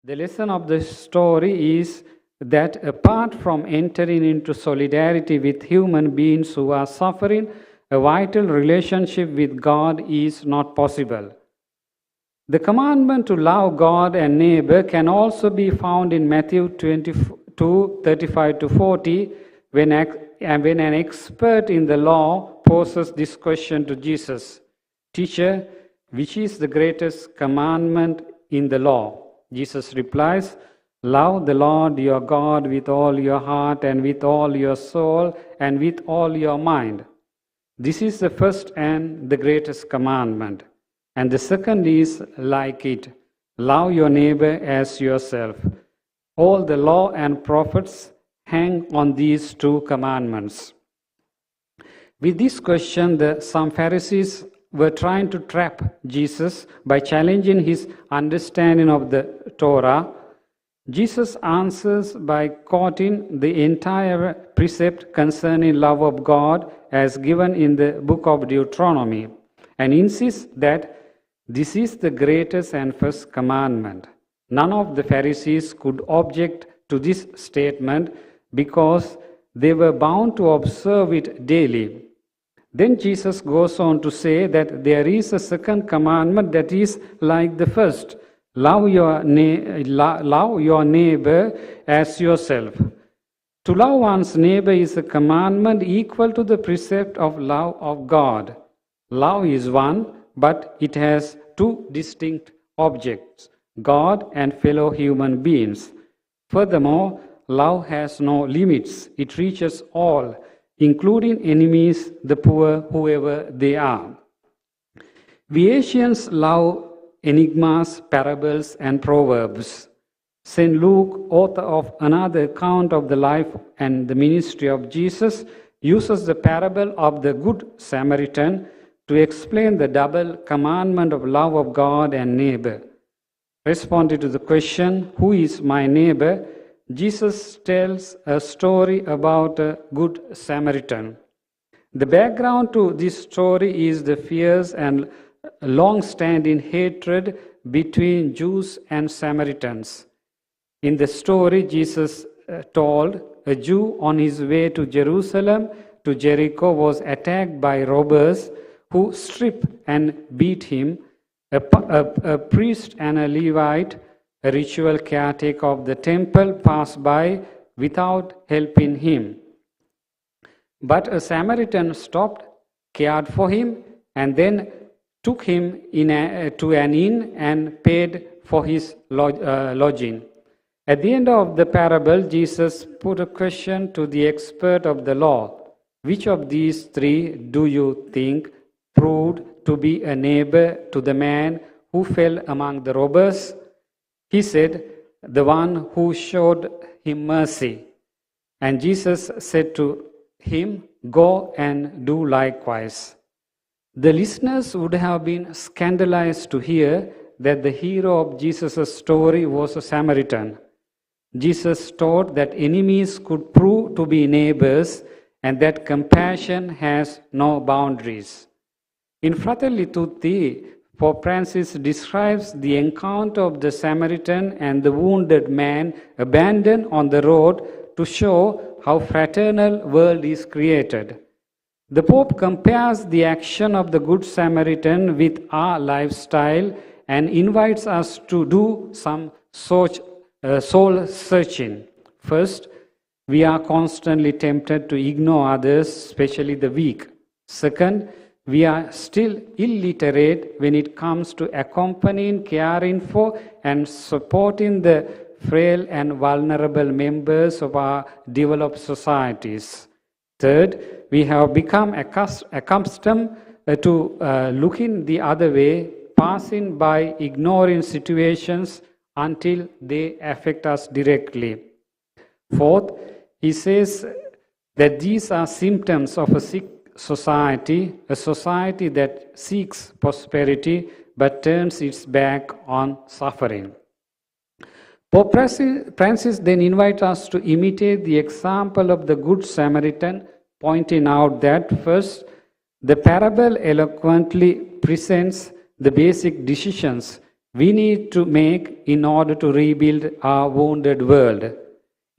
The lesson of the story is that apart from entering into solidarity with human beings who are suffering, a vital relationship with God is not possible. The commandment to love God and neighbor can also be found in Matthew 22:35-40, when an expert in the law poses this question to Jesus: "Teacher, which is the greatest commandment in the law?" Jesus replies, "Love the Lord your God with all your heart and with all your soul and with all your mind. This is the first and the greatest commandment. And the second is like it: love your neighbor as yourself. All the law and prophets hang on these two commandments." With this question, some Pharisees were trying to trap Jesus by challenging his understanding of the Torah. Jesus answers by quoting the entire precept concerning love of God as given in the book of Deuteronomy, and insists that this is the greatest and first commandment. None of the Pharisees could object to this statement because they were bound to observe it daily. Then Jesus goes on to say that there is a second commandment that is like the first: love your neighbor as yourself. To love one's neighbor is a commandment equal to the precept of love of God. Love is one, but it has two distinct objects: God and fellow human beings. Furthermore, love has no limits. It reaches all, including enemies, the poor, whoever they are. We Asians love enigmas, parables, and proverbs. St. Luke, author of another account of the life and the ministry of Jesus, uses the parable of the Good Samaritan to explain the double commandment of love of God and neighbor. Responding to the question, "Who is my neighbor?" Jesus tells a story about a good Samaritan. The background to this story is the fierce and long-standing hatred between Jews and Samaritans. In the story, Jesus told, a Jew on his way to Jerusalem to Jericho was attacked by robbers who stripped and beat him. A priest and a Levite, a ritual caretaker of the temple, passed by without helping him. But a Samaritan stopped, cared for him, and then took him to an inn and paid for his lodging. At the end of the parable, Jesus put a question to the expert of the law: "Which of these three do you think proved to be a neighbor to the man who fell among the robbers?" He said, "The one who showed him mercy." And Jesus said to him, "Go and do likewise." The listeners would have been scandalized to hear that the hero of Jesus' story was a Samaritan. Jesus taught that enemies could prove to be neighbors and that compassion has no boundaries. In Fratelli Tutti, Pope Francis describes the encounter of the Samaritan and the wounded man abandoned on the road to show how fraternal world is created. The Pope compares the action of the Good Samaritan with our lifestyle and invites us to do some soul searching. First, we are constantly tempted to ignore others, especially the weak. Second, we are still illiterate when it comes to accompanying, caring for, and supporting the frail and vulnerable members of our developed societies. Third, we have become accustomed to looking the other way, passing by, ignoring situations until they affect us directly. Fourth, he says that these are symptoms of a sick society, a society that seeks prosperity but turns its back on suffering. Pope Francis then invites us to imitate the example of the Good Samaritan, pointing out that first, the parable eloquently presents the basic decisions we need to make in order to rebuild our wounded world.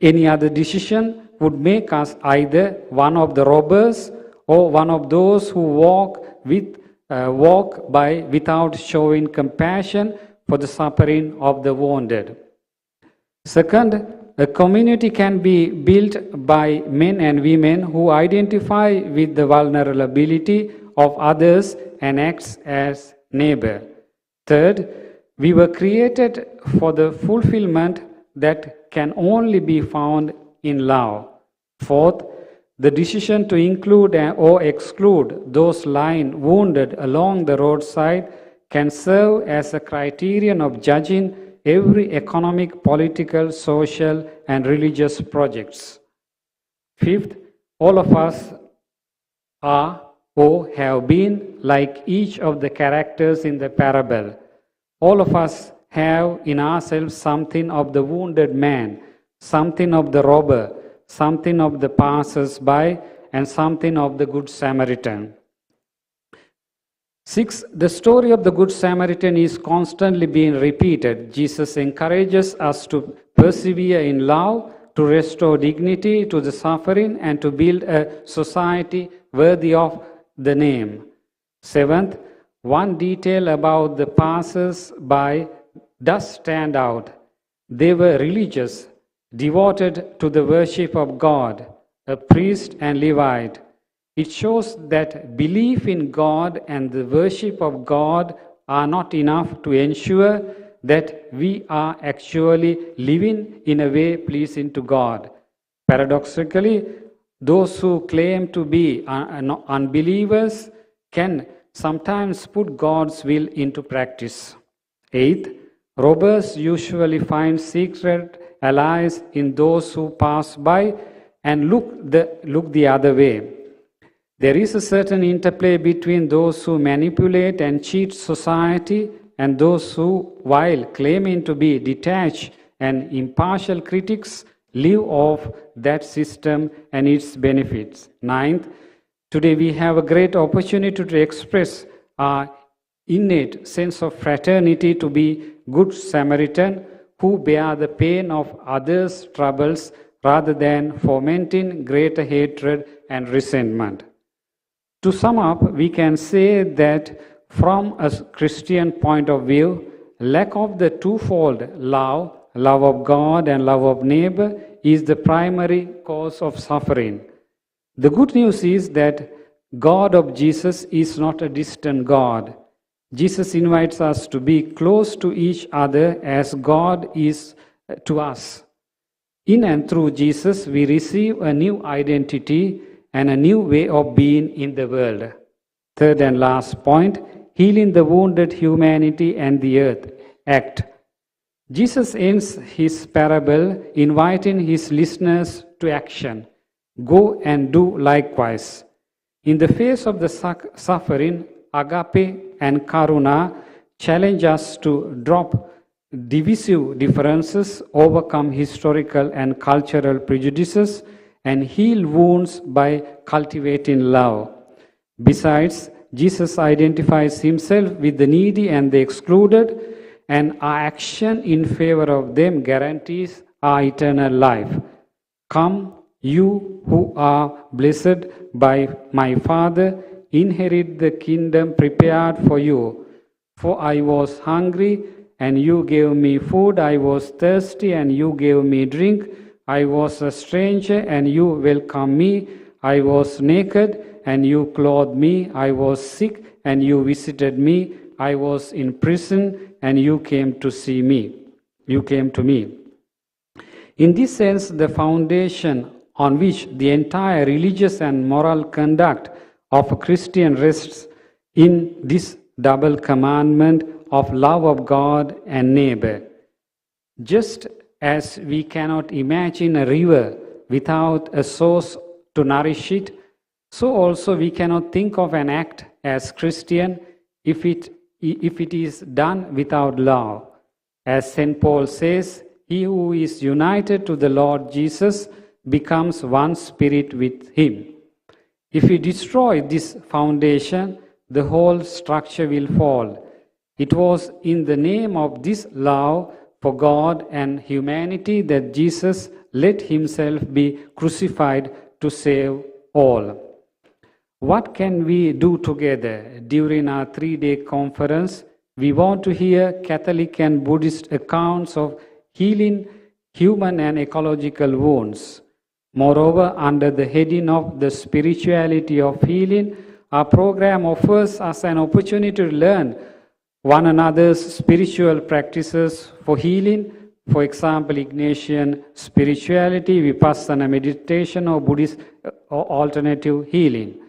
Any other decision would make us either one of the robbers or one of those who walk by without showing compassion for the suffering of the wounded. Second, a community can be built by men and women who identify with the vulnerability of others and acts as neighbor. Third, we were created for the fulfillment that can only be found in love. Fourth, the decision to include or exclude those lying wounded along the roadside can serve as a criterion of judging every economic, political, social, and religious projects. Fifth, all of us are or have been like each of the characters in the parable. All of us have in ourselves something of the wounded man, something of the robber, something of the passers-by, and something of the Good Samaritan. 6. The story of the Good Samaritan is constantly being repeated. Jesus encourages us to persevere in love, to restore dignity to the suffering, and to build a society worthy of the name. 7th, one detail about the passers-by does stand out. They were religious, devoted to the worship of God, a priest and Levite. It shows that belief in God and the worship of God are not enough to ensure that we are actually living in a way pleasing to God. Paradoxically, those who claim to be unbelievers can sometimes put God's will into practice. 8th, robbers usually find secret allies in those who pass by and look the other way. There is a certain interplay between those who manipulate and cheat society and those who, while claiming to be detached and impartial critics, live off that system and its benefits. 9th, today we have a great opportunity to express our innate sense of fraternity, to be good Samaritan who bear the pain of others' troubles rather than fomenting greater hatred and resentment. To sum up, we can say that from a Christian point of view, lack of the twofold love of God and love of neighbor, is the primary cause of suffering. The good news is that God of Jesus is not a distant God. Jesus invites us to be close to each other as God is to us. In and through Jesus, we receive a new identity and a new way of being in the world. Third and last point, healing the wounded humanity and the earth. Act. Jesus ends his parable inviting his listeners to action. Go and do likewise. In the face of the suffering, Agape and Karuna challenge us to drop divisive differences, overcome historical and cultural prejudices, and heal wounds by cultivating love. Besides, Jesus identifies himself with the needy and the excluded, and our action in favor of them guarantees our eternal life. Come, you who are blessed by my Father, inherit the kingdom prepared for you. For I was hungry, and you gave me food. I was thirsty, and you gave me drink. I was a stranger, and you welcomed me. I was naked, and you clothed me. I was sick, and you visited me. I was in prison, and you came to see me. You came to me. In this sense, the foundation on which the entire religious and moral conduct of a Christian rests in this double commandment of love of God and neighbor. Just as we cannot imagine a river without a source to nourish it, so also we cannot think of an act as Christian if it is done without love. As St. Paul says, he who is united to the Lord Jesus becomes one spirit with him. If we destroy this foundation, the whole structure will fall. It was in the name of this love for God and humanity that Jesus let himself be crucified to save all. What can we do together during our 3-day conference? We want to hear Catholic and Buddhist accounts of healing human and ecological wounds. Moreover, under the heading of the spirituality of healing, our program offers us an opportunity to learn one another's spiritual practices for healing. For example, Ignatian spirituality, Vipassana meditation, or Buddhist or alternative healing.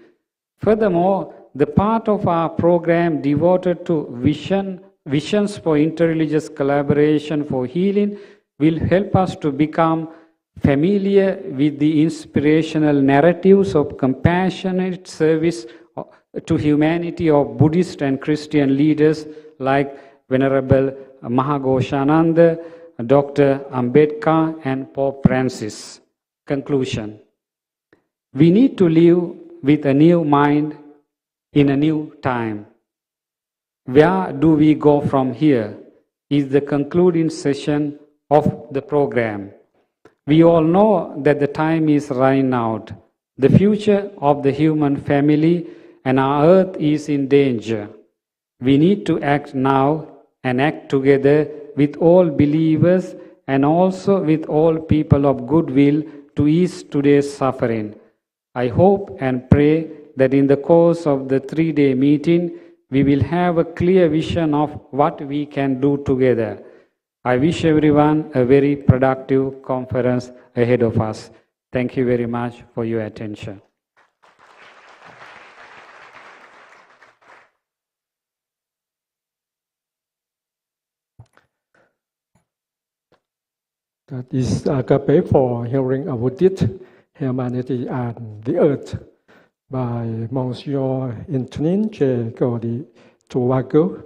Furthermore, the part of our program devoted to visions for interreligious collaboration for healing will help us to become familiar with the inspirational narratives of compassionate service to humanity of Buddhist and Christian leaders like Venerable Mahagoshananda, Dr. Ambedkar, and Pope Francis. Conclusion. We need to live with a new mind in a new time. Where do we go from here? Is the concluding session of the program. We all know that the time is running out. The future of the human family and our earth is in danger. We need to act now and act together with all believers and also with all people of goodwill to ease today's suffering. I hope and pray that in the course of the 3-day meeting, we will have a clear vision of what we can do together. I wish everyone a very productive conference ahead of us. Thank you very much for your attention. That is Agape for Healing Awounded, Humanity and the Earth by Monsieur Antonin J. Gaudi Towago.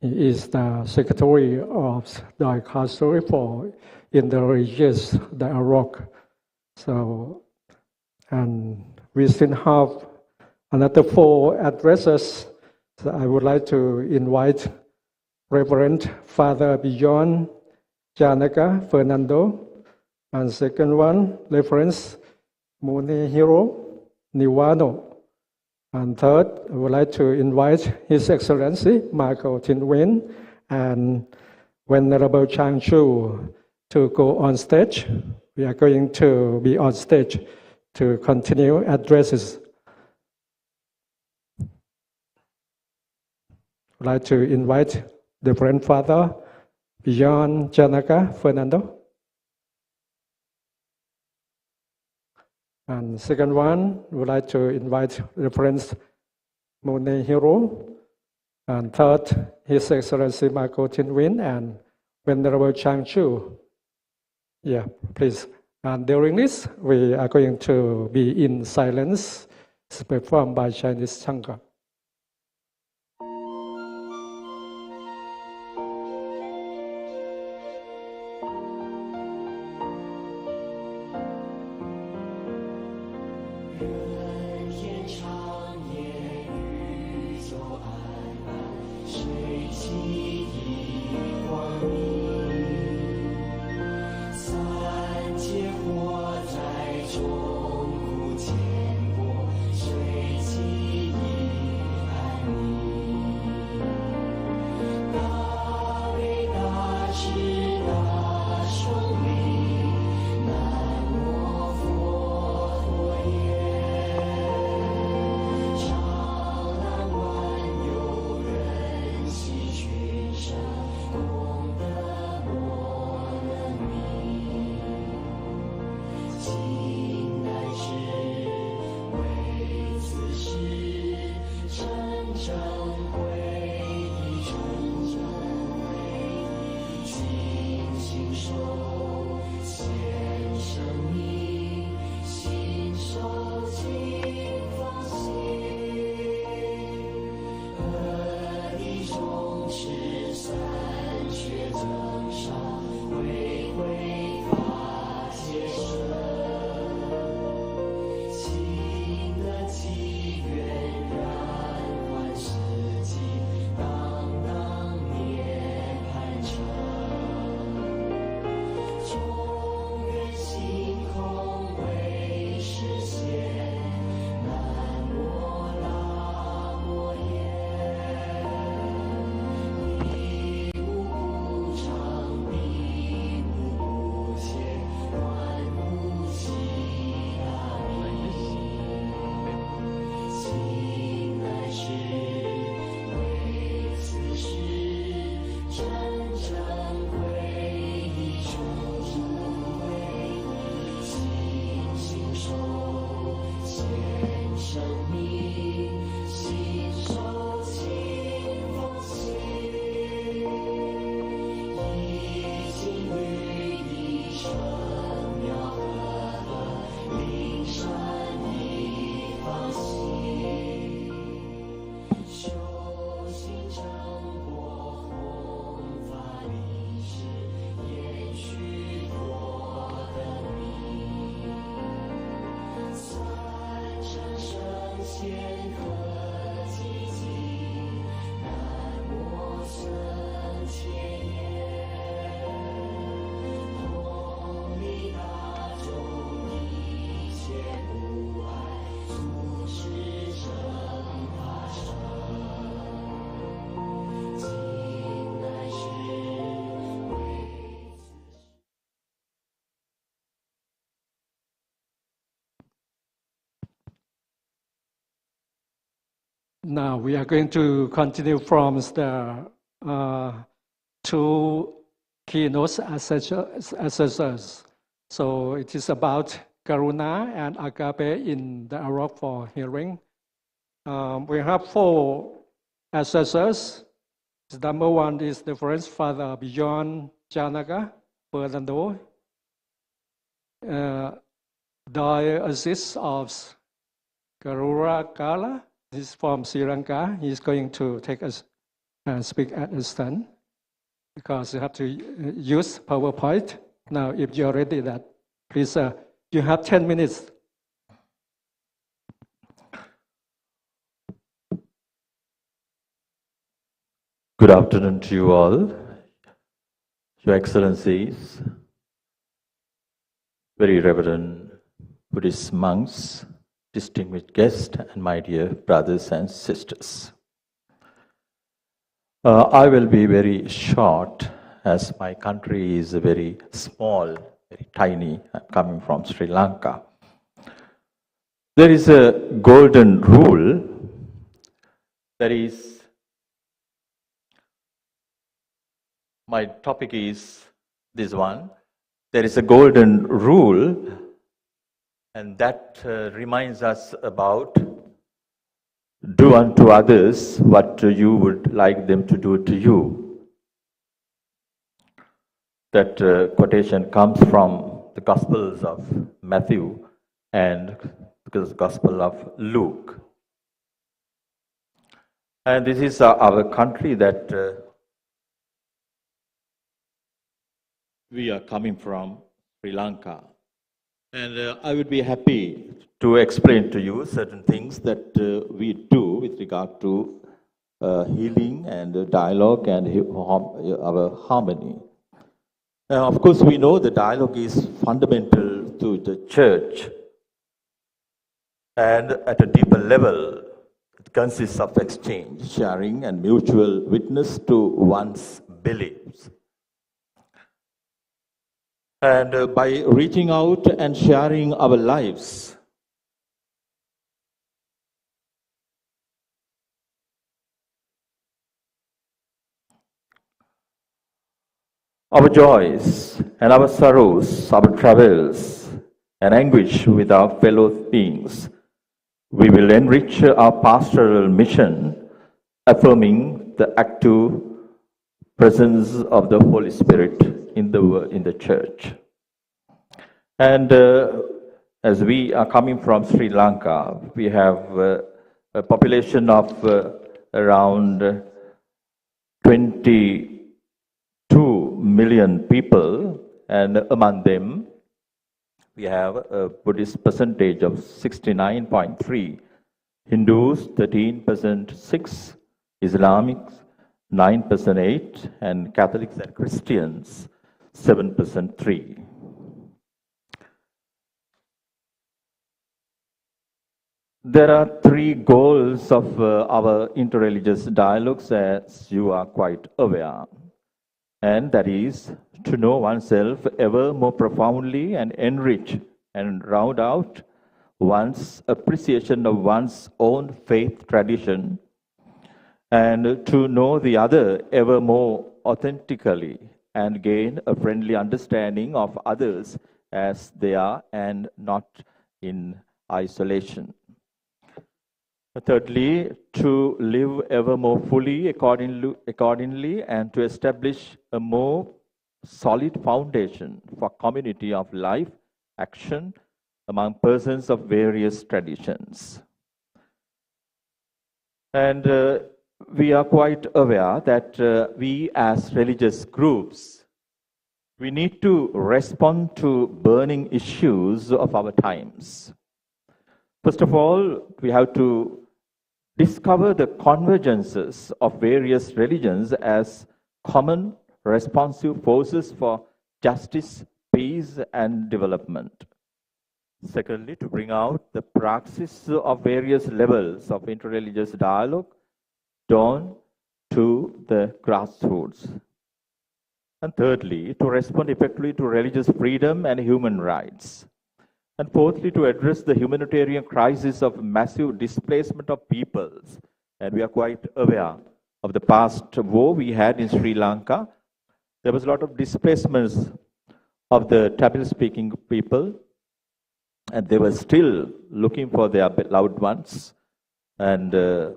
He is the Secretary of the Dicastery for Interreligious Dialogue. So, and we still have another 4 addresses. So I would like to invite Reverend Father Beyond Janaka Fernando, and second one, Reverend Munehiro Niwano. And third, I would like to invite His Excellency Michael Tin and Venerable Chang Chu to go on stage. We are going to be on stage to continue addresses. I would like to invite the Reverend Father Beyond Janaka Fernando. And second one, we would like to invite Reverend Munehiro. And third, His Excellency Michael Tin and Venerable Chang Chu. Yeah, please. And during this, we are going to be in silence, performed by Chinese Sangha. Now we are going to continue from the two keynote assessors. So it is about Karuna and Agape in the Arab for hearing. We have 4 assessors. Number 1 is the First Father beyond Janaga, Fernando. Diocese of Karura Kala. He's from Sri Lanka. He's going to take us and speak at his stand because you have to use PowerPoint. Now, if you're ready, that please, you have 10 minutes. Good afternoon to you all, Your Excellencies, very reverend Buddhist monks, distinguished guests, and my dear brothers and sisters. I will be very short as my country is very small, very tiny. I'm coming from Sri Lanka. There is a golden rule that is, my topic is this one. There is a golden rule, and that reminds us about do unto others what you would like them to do to you. That quotation comes from the Gospels of Matthew and the Gospel of Luke. And this is our country that we are coming from, Sri Lanka. And I would be happy to explain to you certain things that we do with regard to healing and dialogue and our harmony. Of course, we know the dialogue is fundamental to the church, and at a deeper level, it consists of exchange, sharing, and mutual witness to one's beliefs. And by reaching out and sharing our lives, our joys and our sorrows, our travails and anguish with our fellow beings, we will enrich our pastoral mission, affirming the active presence of the Holy Spirit in the church. And as we are coming from Sri Lanka, we have a population of around 22 million people, and among them we have a Buddhist percentage of 69.3, Hindus 13% 6, Islamics 9% 8, and Catholics and Christians 7% 3. There are 3 goals of our interreligious dialogues, as you are quite aware, and that is to know oneself ever more profoundly and enrich and round out one's appreciation of one's own faith tradition, and to know the other ever more authentically and gain a friendly understanding of others as they are and not in isolation. Thirdly, to live ever more fully accordingly and to establish a more solid foundation for community of life, action among persons of various traditions. And we are quite aware that we as religious groups, we need to respond to burning issues of our times. First of all, we have to discover the convergences of various religions as common responsive forces for justice, peace, and development. Secondly, to bring out the praxis of various levels of interreligious dialogue down to the grassroots. And thirdly, to respond effectively to religious freedom and human rights. And fourthly, to address the humanitarian crisis of massive displacement of peoples And we are quite aware of the past war we had in Sri Lanka. There was a lot of displacements of the Tamil-speaking people, and they were still looking for their beloved ones. And the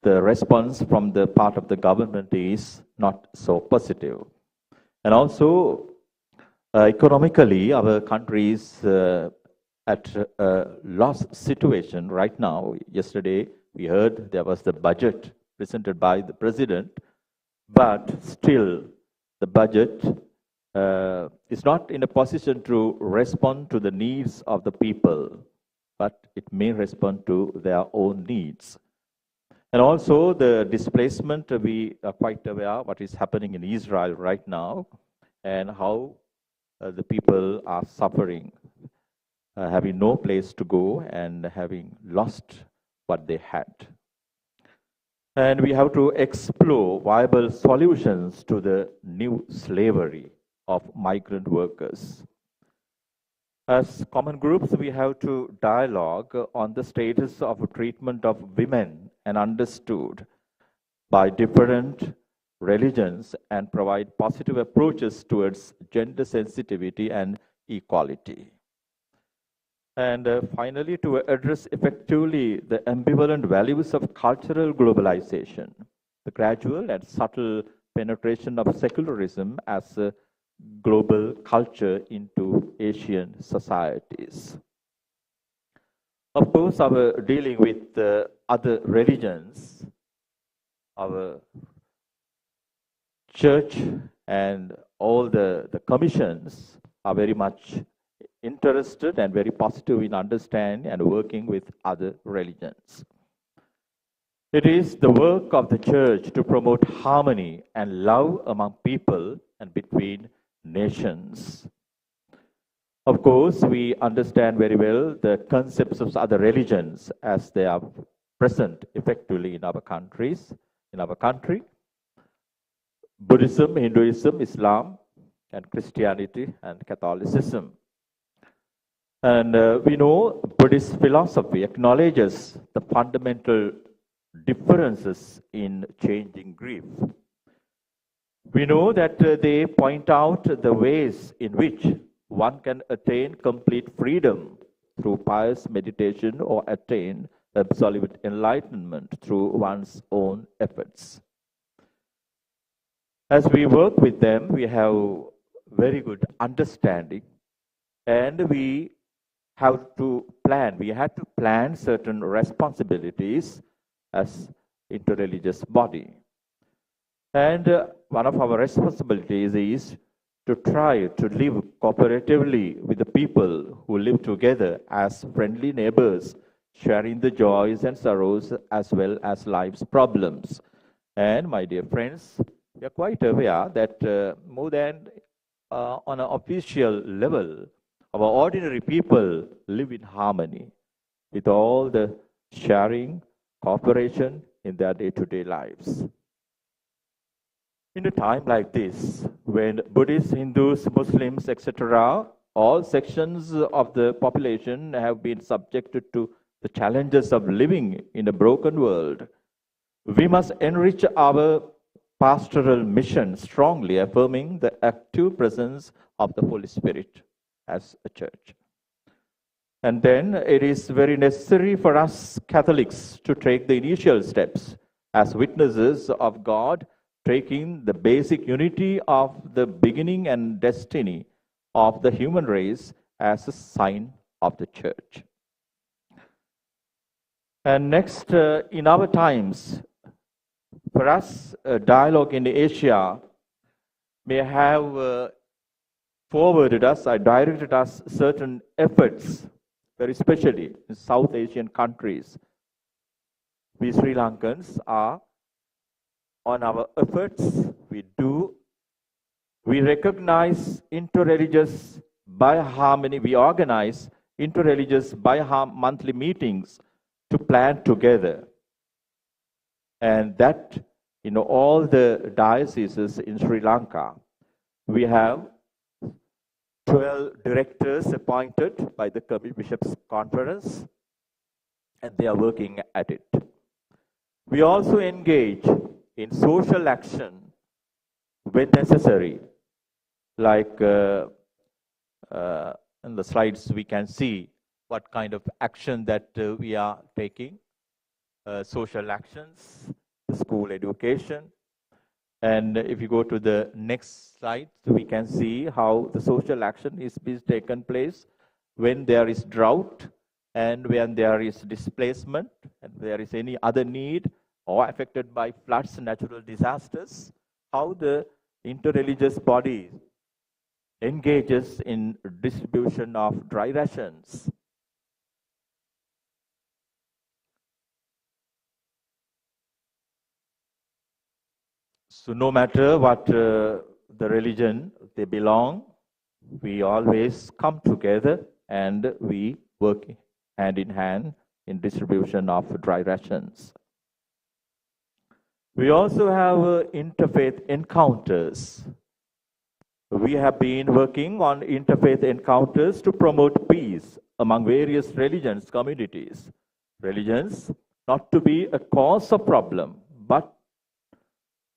response from the part of the government is not so positive. And also, economically, our country is at a loss situation right now. Yesterday, we heard there was the budget presented by the president, but still the budget is not in a position to respond to the needs of the people, but it may respond to their own needs. And also the displacement, we are quite aware what is happening in Israel right now and how the people are suffering, having no place to go and having lost what they had. And we have to explore viable solutions to the new slavery of migrant workers. As common groups, we have to dialogue on the status of treatment of women and understood by different religions and provide positive approaches towards gender sensitivity and equality. And finally, to address effectively the ambivalent values of cultural globalization, the gradual and subtle penetration of secularism as a global culture into Asian societies. Of course, our dealing with other religions, our church and all the commissions are very much interested and very positive in understanding and working with other religions. It is the work of the church to promote harmony and love among people and between nations. Of course, we understand very well the concepts of other religions as they are present effectively in our countries, in our country. Buddhism, Hinduism, Islam, and Christianity and Catholicism. And we know Buddhist philosophy acknowledges the fundamental differences in changing grief. We know that they point out the ways in which one can attain complete freedom through pious meditation or attain absolute enlightenment through one's own efforts. As we work with them, we have very good understanding, and we have to plan certain responsibilities as interreligious body. And one of our responsibilities is to try to live cooperatively with the people who live together as friendly neighbors, sharing the joys and sorrows as well as life's problems. And my dear friends, we are quite aware that more than on an official level, our ordinary people live in harmony with all the sharing, cooperation in their day-to-day lives. In a time like this, when Buddhists, Hindus, Muslims, etc., all sections of the population have been subjected to the challenges of living in a broken world, we must enrich our pastoral mission strongly, affirming the active presence of the Holy Spirit as a church. And then it is very necessary for us Catholics to take the initial steps as witnesses of God, taking the basic unity of the beginning and destiny of the human race as a sign of the church. And next, in our times, for us, dialogue in Asia may have forwarded us or directed us certain efforts, very especially in South Asian countries. We Sri Lankans are on our efforts. We recognize interreligious bi-harmony. We organize interreligious monthly meetings to plan together. And that in all the dioceses in Sri Lanka, we have 12 directors appointed by the Bishops' Conference, and they are working at it. We also engage in social action when necessary. Like in the slides, we can see what kind of action that we are taking. Social actions, school education. And if you go to the next slide, we can see how the social action is being taken place when there is drought and when there is displacement and there is any other need or affected by floods, natural disasters, how the interreligious body engages in distribution of dry rations. So no matter what the religion they belong, we always come together and we work hand in hand in distribution of dry rations. We also have interfaith encounters. We have been working on interfaith encounters to promote peace among various religions, communities. Religions not to be a cause of problem, but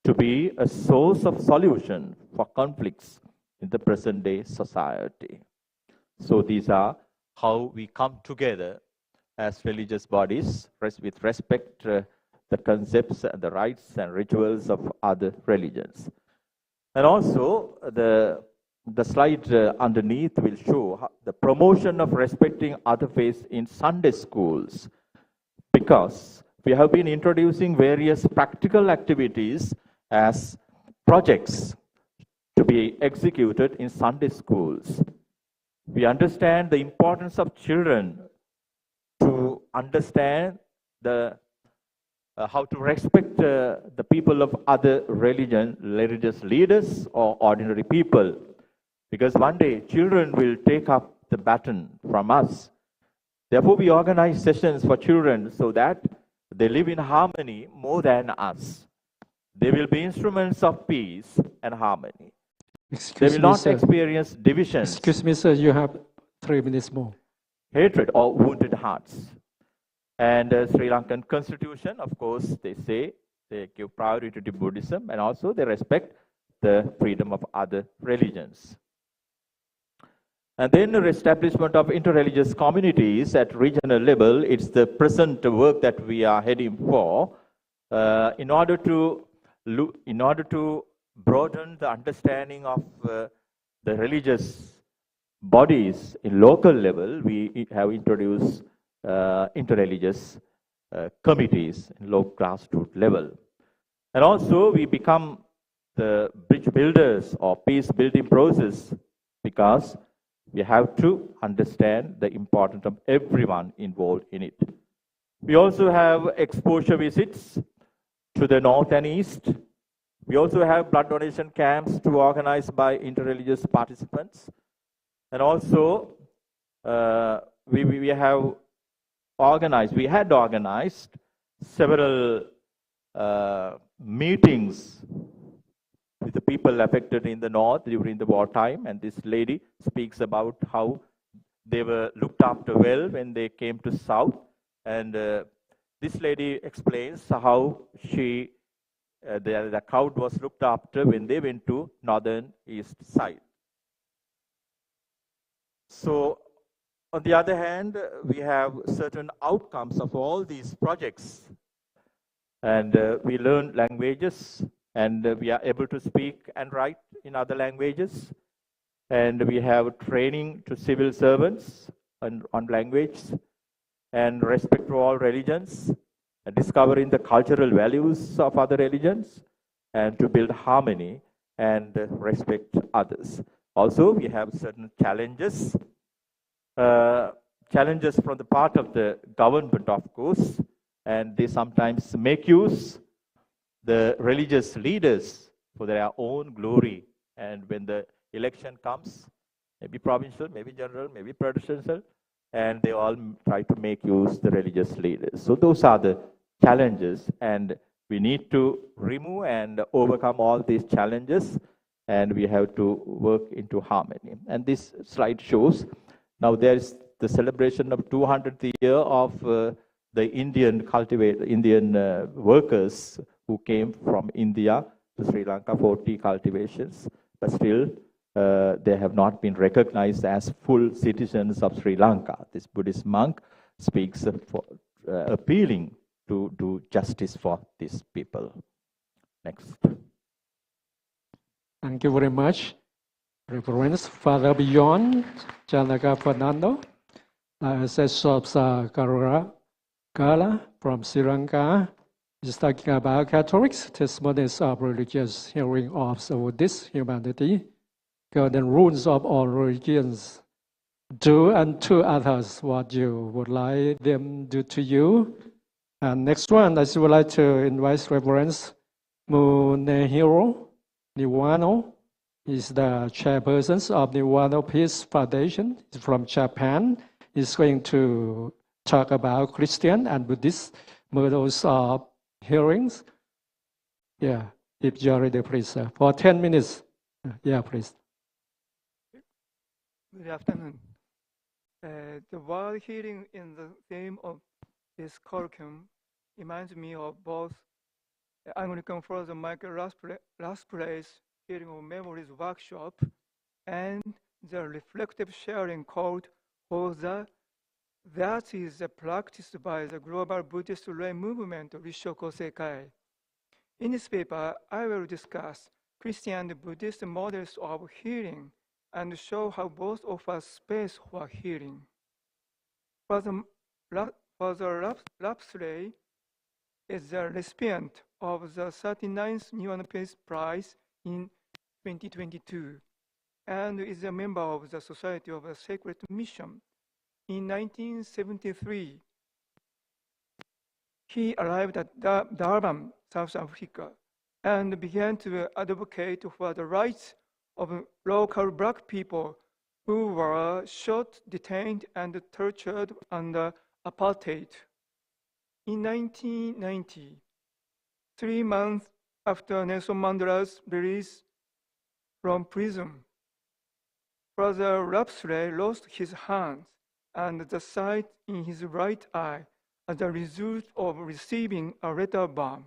to be a source of solution for conflicts in the present day society. So these are how we come together as religious bodies with respect to the concepts and the rites and rituals of other religions. And also the slide underneath will show the promotion of respecting other faiths in Sunday schools, because we have been introducing various practical activities as projects to be executed in Sunday schools. We understand the importance of children to understand how to respect the people of other religious leaders or ordinary people. Because one day children will take up the baton from us. Therefore, we organize sessions for children so that they live in harmony more than us. They will be instruments of peace and harmony. They will not experience divisions. Excuse me, sir, you have 3 minutes more. Hatred or wounded hearts. And Sri Lankan constitution, of course, they say they give priority to Buddhism and also they respect the freedom of other religions. And then the establishment of interreligious communities at regional level, it's the present work that we are heading for in order to broaden the understanding of the religious bodies in local level. We have introduced interreligious committees in low grassroots level. And also we become the bridge builders or peace building process, because we have to understand the importance of everyone involved in it. We also have exposure visits to the north and east. We also have blood donation camps to organize by interreligious participants. And also we had organized several meetings with the people affected in the north during the wartime, and this lady speaks about how they were looked after well when they came to south, and this lady explains how the crowd was looked after when they went to northern east side. So on the other hand, we have certain outcomes of all these projects, and we learn languages, and we are able to speak and write in other languages, and we have training to civil servants on language, and respect for all religions, and discovering the cultural values of other religions, and to build harmony and respect others. Also, we have certain challenges from the part of the government, of course, and they sometimes make use the religious leaders for their own glory. And when the election comes, maybe provincial, maybe general, maybe presidential, and they all try to make use the religious leaders. So those are the challenges, and we need to remove and overcome all these challenges, and we have to work into harmony. And this slide shows, now there is the celebration of 200th year of the Indian workers who came from India to Sri Lanka for tea cultivations, but still they have not been recognized as full citizens of Sri Lanka. This Buddhist monk speaks appealing to do justice for these people. Next. Thank you very much, Reverend Father Beyond Janaka Fernando, Diocese of Karuna from Sri Lanka, is talking about Catholics' testimonies of religious hearing of the Buddhist humanity, golden rules of all religions. Do unto others what you would like them do to you. And next one, I would like to invite Reverend Munehiro Niwano. He's the chairperson of the Niwano Peace Foundation. He's from Japan. He's going to talk about Christian and Buddhist models of hearings. Yeah, if you're ready, please. For 10 minutes. Yeah, please. Good afternoon. The word hearing in the theme of this colloquium reminds me of both the Anglican Father Michael Lasplay's Hearing of Memories workshop and the reflective sharing called Hoza, that is practiced by the global Buddhist lay movement Rishoko Sekai. In this paper, I will discuss Christian and Buddhist models of hearing and show how both offer space for hearing. Father Lapsley is the recipient of the 39th Niwano Peace Prize in 2022 and is a member of the Society of the Sacred Mission. In 1973, he arrived at Durban, South Africa, and began to advocate for the rights of local Black people who were shot, detained, and tortured under apartheid. In 1990, 3 months after Nelson Mandela's release from prison, Father Lapsley lost his hands and the sight in his right eye as a result of receiving a letter bomb.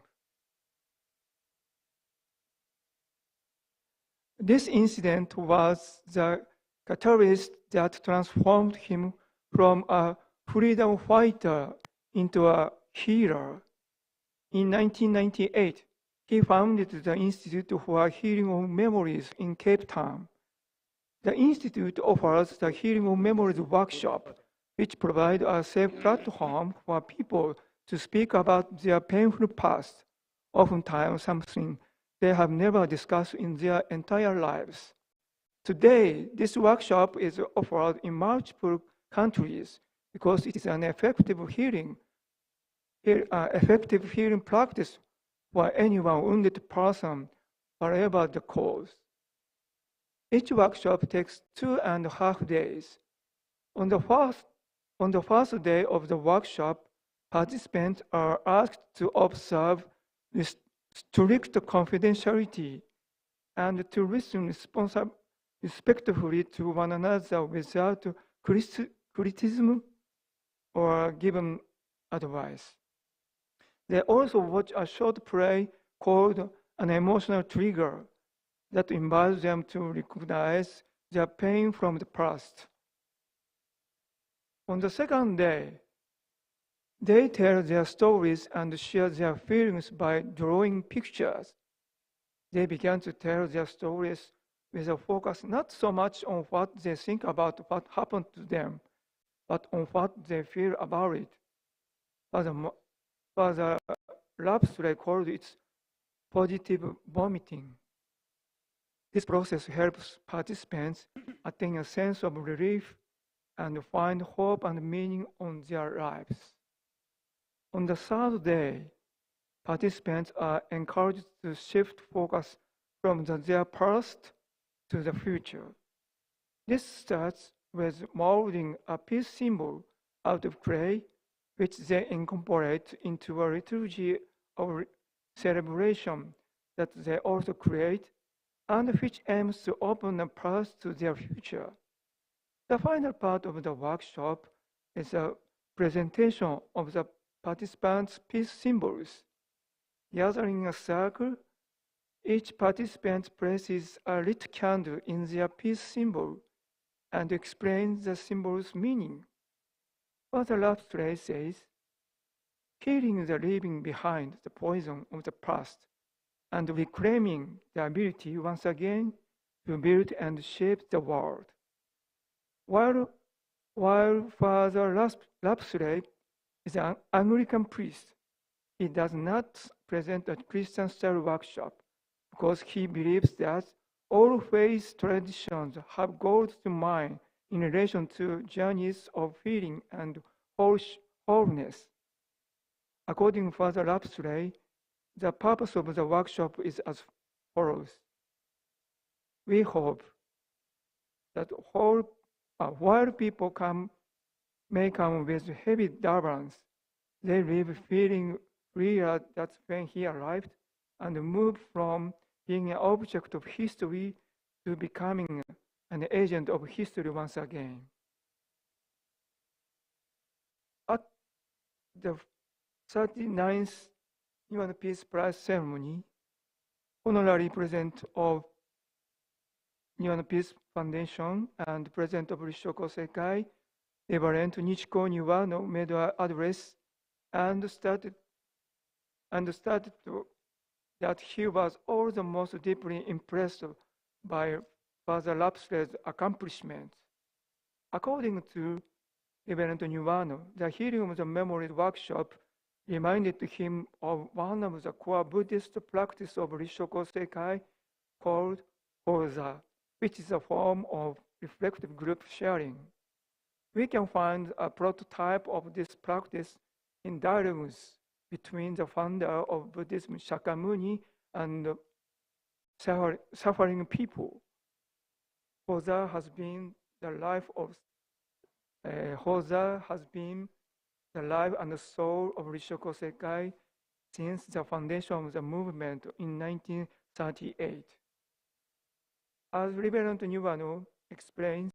This incident was the catalyst that transformed him from a freedom fighter into a healer. In 1998, he founded the Institute for Healing of Memories in Cape Town. The Institute offers the Healing of Memories workshop, which provides a safe platform for people to speak about their painful past, oftentimes something they have never discussed in their entire lives. Today, this workshop is offered in multiple countries because it is an effective healing practice for anyone wounded person, whatever the cause. Each workshop takes 2.5 days. On the first day of the workshop, participants are asked to observe with strict confidentiality and to listen respectfully to one another without criticism or given advice. They also watch a short play called an emotional trigger that invites them to recognize their pain from the past. On the second day, they tell their stories and share their feelings by drawing pictures. They began to tell their stories with a focus not so much on what they think about what happened to them, but on what they feel about it. Father Lapsley called it positive vomiting. This process helps participants attain a sense of relief and find hope and meaning on their lives. On the third day, participants are encouraged to shift focus from their past to the future. This starts with molding a peace symbol out of clay, which they incorporate into a liturgy of celebration that they also create, and which aims to open a path to their future. The final part of the workshop is a presentation of the participants' peace symbols. Gathering in a circle, each participant places a lit candle in their peace symbol and explains the symbol's meaning. Father Lapsley says, healing the leaving behind the poison of the past and reclaiming the ability once again to build and shape the world. While Father Lapsley is an Anglican priest, he does not present a Christian-style workshop because he believes that all faith traditions have goals to mine in relation to journeys of healing and wholeness. According to Father Lapsley, the purpose of the workshop is as follows. We hope that while people may come with heavy burdens, they leave feeling freer than when he arrived and move from being an object of history to becoming an agent of history once again. At the 39th Human Peace Prize ceremony, honorary president of Human Peace Foundation and president of Rishoko Sekai, Reverend Nichiko Niwano, made an address and stated that he was all the most deeply impressed by Father Lapsley's accomplishments. According to Reverend Niwano, the Healing of the Memories workshop reminded him of one of the core Buddhist practices of Rishoko Sekai called Hoza, which is a form of reflective group sharing. We can find a prototype of this practice in dialogues between the founder of Buddhism, Shakyamuni, and suffering people. Hoza has been the life and the soul of Rishoko Sekai since the foundation of the movement in 1938. As Reverend Niwano explains,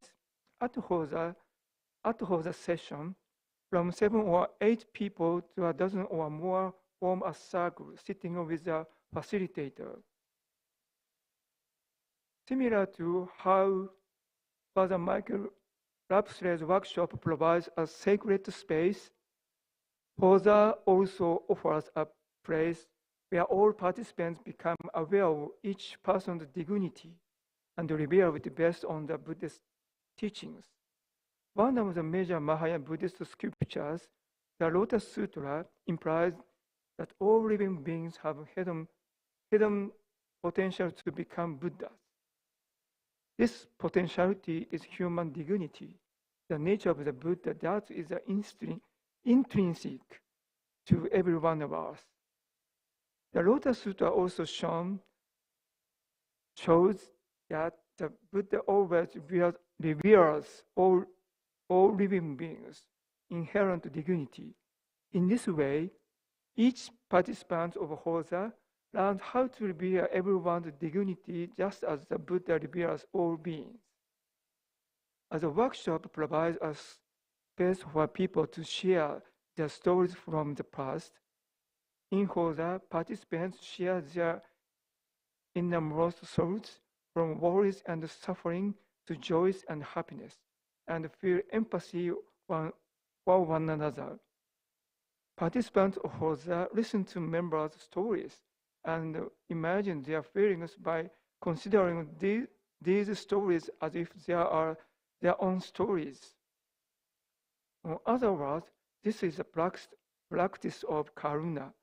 at Hoza session, from 7 or 8 people to a dozen or more form a circle sitting with a facilitator. Similar to how Father Michael Lapsley's workshop provides a sacred space, Hoza also offers a place where all participants become aware of each person's dignity and reveal it based on the Buddhist teachings. One of the major Mahayana Buddhist scriptures, the Lotus Sutra, implies that all living beings have hidden potential to become Buddhas. This potentiality is human dignity, the nature of the Buddha that is intrinsic to every one of us. The Lotus Sutra also shows that the Buddha always reveals all living beings' inherent dignity. In this way, each participant of Hoza learns how to reveal everyone's dignity just as the Buddha reveals all beings. As a workshop provides a space for people to share their stories from the past, in Hoza, participants share their innermost thoughts from worries and suffering to joys and happiness, and feel empathy for one another. Participants of Hoza listen to members' stories and imagine their feelings by considering these stories as if they are their own stories. In other words, this is a practice of Karuna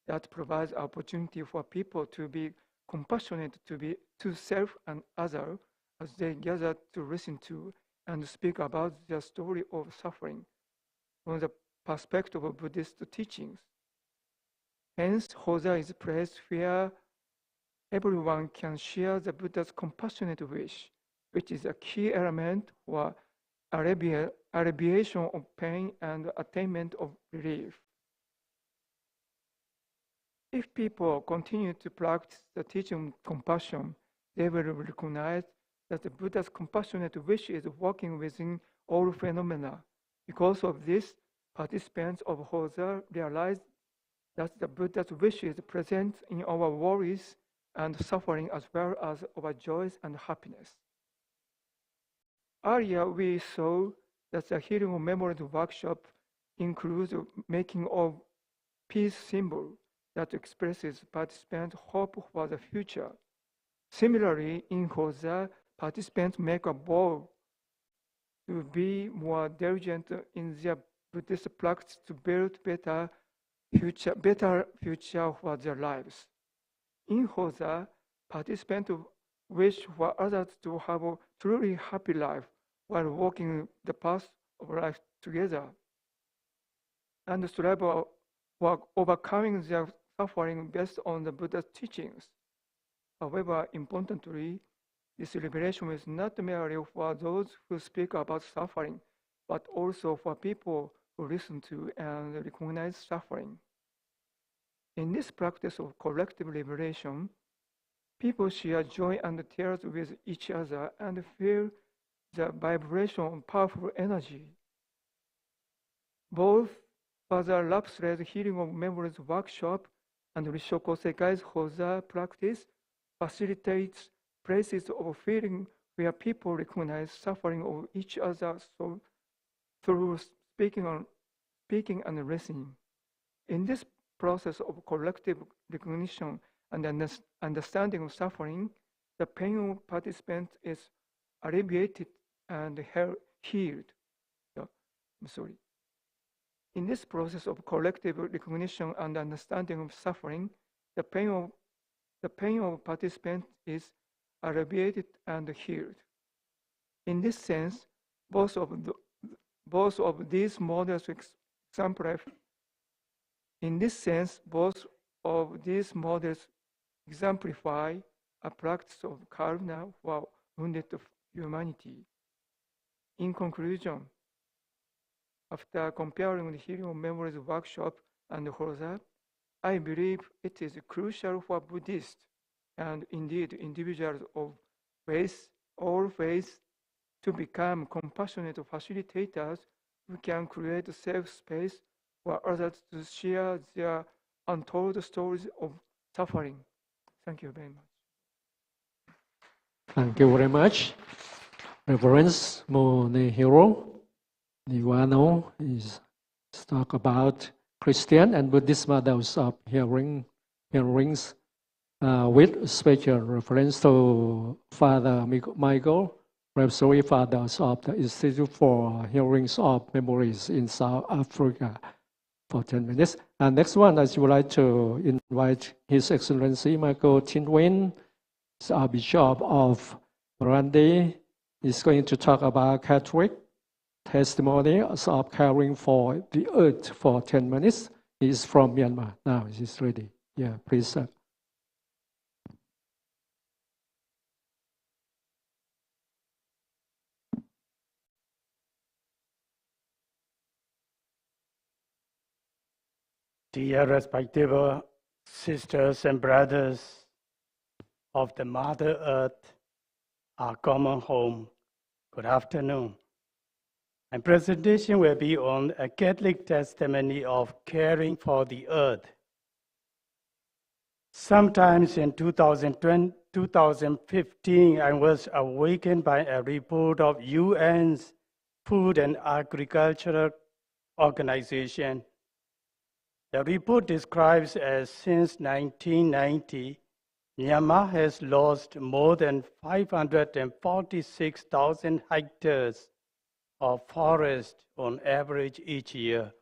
that provides opportunity for people to be compassionate to self and other as they gather to listen to and speak about their story of suffering from the perspective of Buddhist teachings. Hence, Hoza is a place where everyone can share the Buddha's compassionate wish, which is a key element for alleviation of pain and attainment of relief. If people continue to practice the teaching of compassion, they will recognize that the Buddha's compassionate wish is working within all phenomena. Because of this, participants of Hosa realize that the Buddha's wish is present in our worries and suffering as well as our joys and happiness. Earlier, we saw that the Healing of Memories workshop includes making of peace symbol that expresses participants' hope for the future. Similarly, in Hosa, participants make a vow to be more diligent in their Buddhist practice to build better future for their lives. In Hosa, participants wish for others to have a truly happy life while walking the path of life together, and strive for overcoming their suffering based on the Buddha's teachings. However, importantly, this liberation is not merely for those who speak about suffering, but also for people who listen to and recognize suffering. In this practice of collective liberation, people share joy and tears with each other and feel the vibration of powerful energy. Both Father Lapsred's Healing of Memories workshop and Rishoko Sekai's Hosa practice facilitates places of feeling where people recognize suffering of each other through speaking and listening. In this process of collective recognition and understanding of suffering, the pain of participants is alleviated and healed. In this process of collective recognition and understanding of suffering, the pain of participants is alleviated and healed. In this sense, both of these models exemplify a practice of Karuna for wounded humanity. In conclusion, after comparing the Healing of Memories workshop and Hosa, I believe it is crucial for Buddhists and indeed individuals of all faiths to become compassionate facilitators who can create a safe space for others to share their untold stories of suffering. Thank you very much. Thank you very much. Reverend Monehiro Niwano is talk about Christian and Buddhist models of hearings with special reference to Father Michael, Rhapsody Fathers of the Institute for Hearings of Memories in South Africa for 10 minutes. And next one, I would like to invite His Excellency Michael Tinwin, Bishop of Burundi. He's going to talk about Catholic testimonies of caring for the earth for 10 minutes. He's from Myanmar. Now he's ready. Yeah, please, sir. Dear respectable sisters and brothers of the Mother Earth, our common home, good afternoon. My presentation will be on a Catholic testimony of caring for the earth. Sometimes in 2015, I was awakened by a report of UN's Food and Agriculture Organization. The report describes as since 1990, Myanmar has lost more than 546,000 hectares of forest on average each year.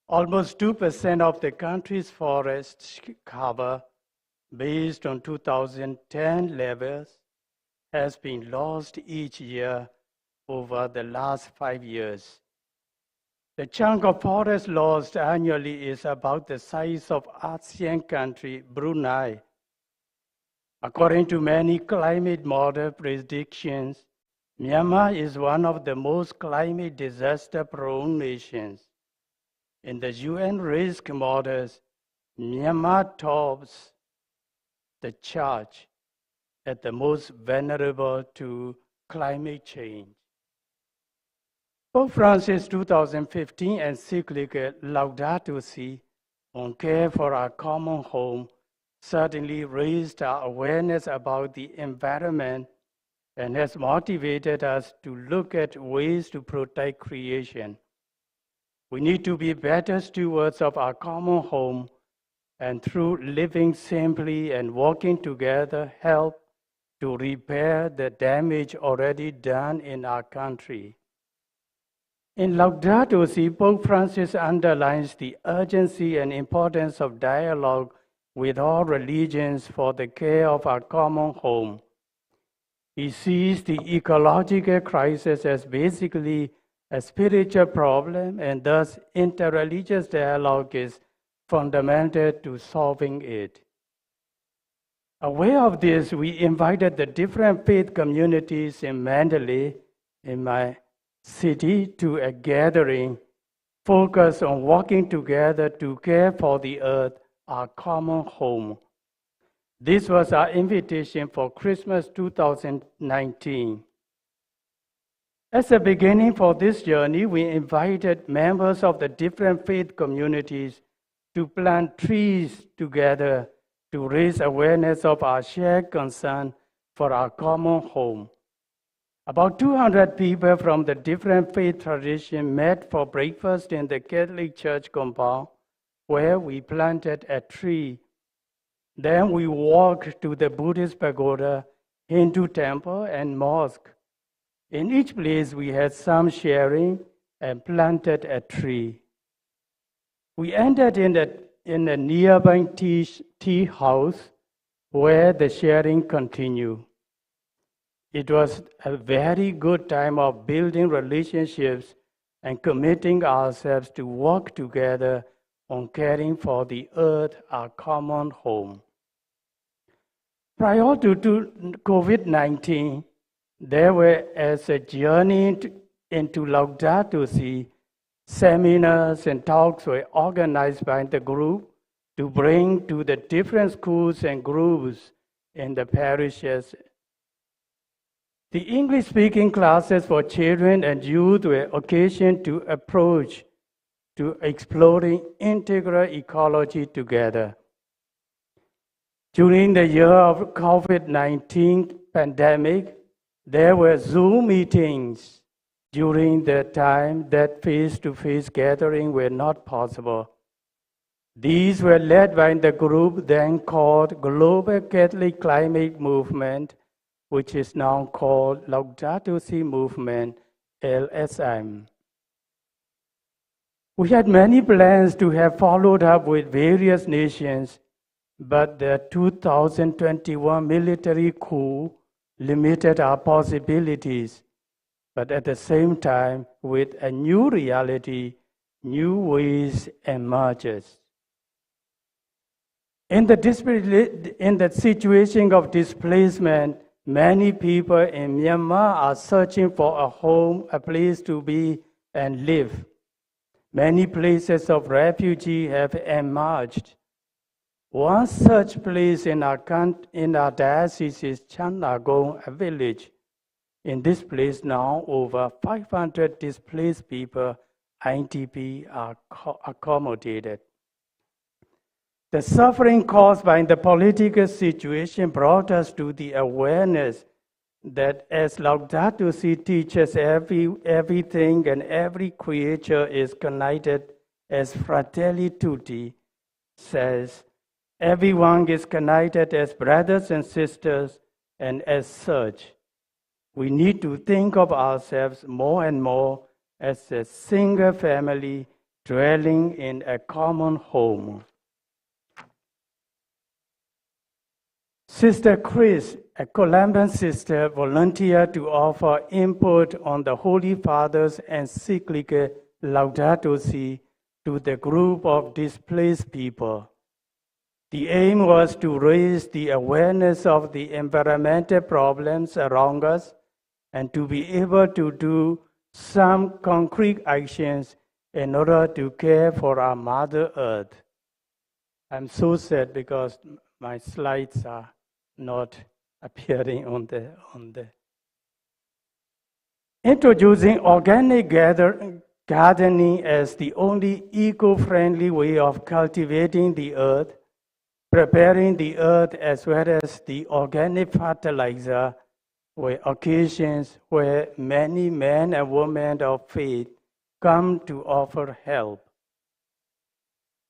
Almost 2% of the country's forest cover, based on 2010 levels, has been lost each year over the last 5 years. The chunk of forest lost annually is about the size of ASEAN country Brunei. According to many climate model predictions, Myanmar is one of the most climate disaster-prone nations. In the UN risk models, Myanmar tops the chart as the most vulnerable to climate change. Pope Francis' 2015 encyclical Laudato Si on care for our common home certainly raised our awareness about the environment and has motivated us to look at ways to protect creation. We need to be better stewards of our common home and through living simply and working together help to repair the damage already done in our country. In Laudato Si, Pope Francis underlines the urgency and importance of dialogue with all religions for the care of our common home. He sees the ecological crisis as basically a spiritual problem, and thus interreligious dialogue is fundamental to solving it. Aware of this, we invited the different faith communities in Mandalay, in my city, to a gathering focused on working together to care for the earth, our common home. This was our invitation for Christmas 2019. As a beginning for this journey, we invited members of the different faith communities to plant trees together to raise awareness of our shared concern for our common home. About 200 people from the different faith traditions met for breakfast in the Catholic Church compound, where we planted a tree. Then we walked to the Buddhist pagoda, Hindu temple, and mosque. In each place, we had some sharing and planted a tree. We ended in a nearby tea house where the sharing continued. It was a very good time of building relationships and committing ourselves to work together on caring for the earth, our common home. Prior to COVID-19, there were, as a journey into Laudato Si, seminars and talks were organized by the group to bring to the different schools and groups in the parishes. The English-speaking classes for children and youth were occasion to approach to exploring integral ecology together. During the year of COVID-19 pandemic, there were Zoom meetings during the time that face-to-face gatherings were not possible. These were led by the group then called Global Catholic Climate Movement, which is now called Laudato Si Movement, LSM. We had many plans to have followed up with various nations, but the 2021 military coup limited our possibilities. But at the same time, with a new reality, new ways emerges. In the situation of displacement, many people in Myanmar are searching for a home, a place to be and live. Many places of refuge have emerged. One such place in our diocese is Chanagong, a village. In this place now, over 500 displaced people, IDP, are accommodated. The suffering caused by the political situation brought us to the awareness that as Laudato Si teaches, everything and every creature is connected, as Fratelli Tutti says, everyone is connected as brothers and sisters, and as such, we need to think of ourselves more and more as a single family dwelling in a common home. Sister Chris, a Colombian sister, volunteered to offer input on the Holy Father's encyclical Laudato Si to the group of displaced people. The aim was to raise the awareness of the environmental problems around us and to be able to do some concrete actions in order to care for our Mother Earth. I'm so sad because my slides are not appearing on the. Introducing organic gardening as the only eco-friendly way of cultivating the earth, preparing the earth as well as the organic fertilizer were occasions where many men and women of faith come to offer help.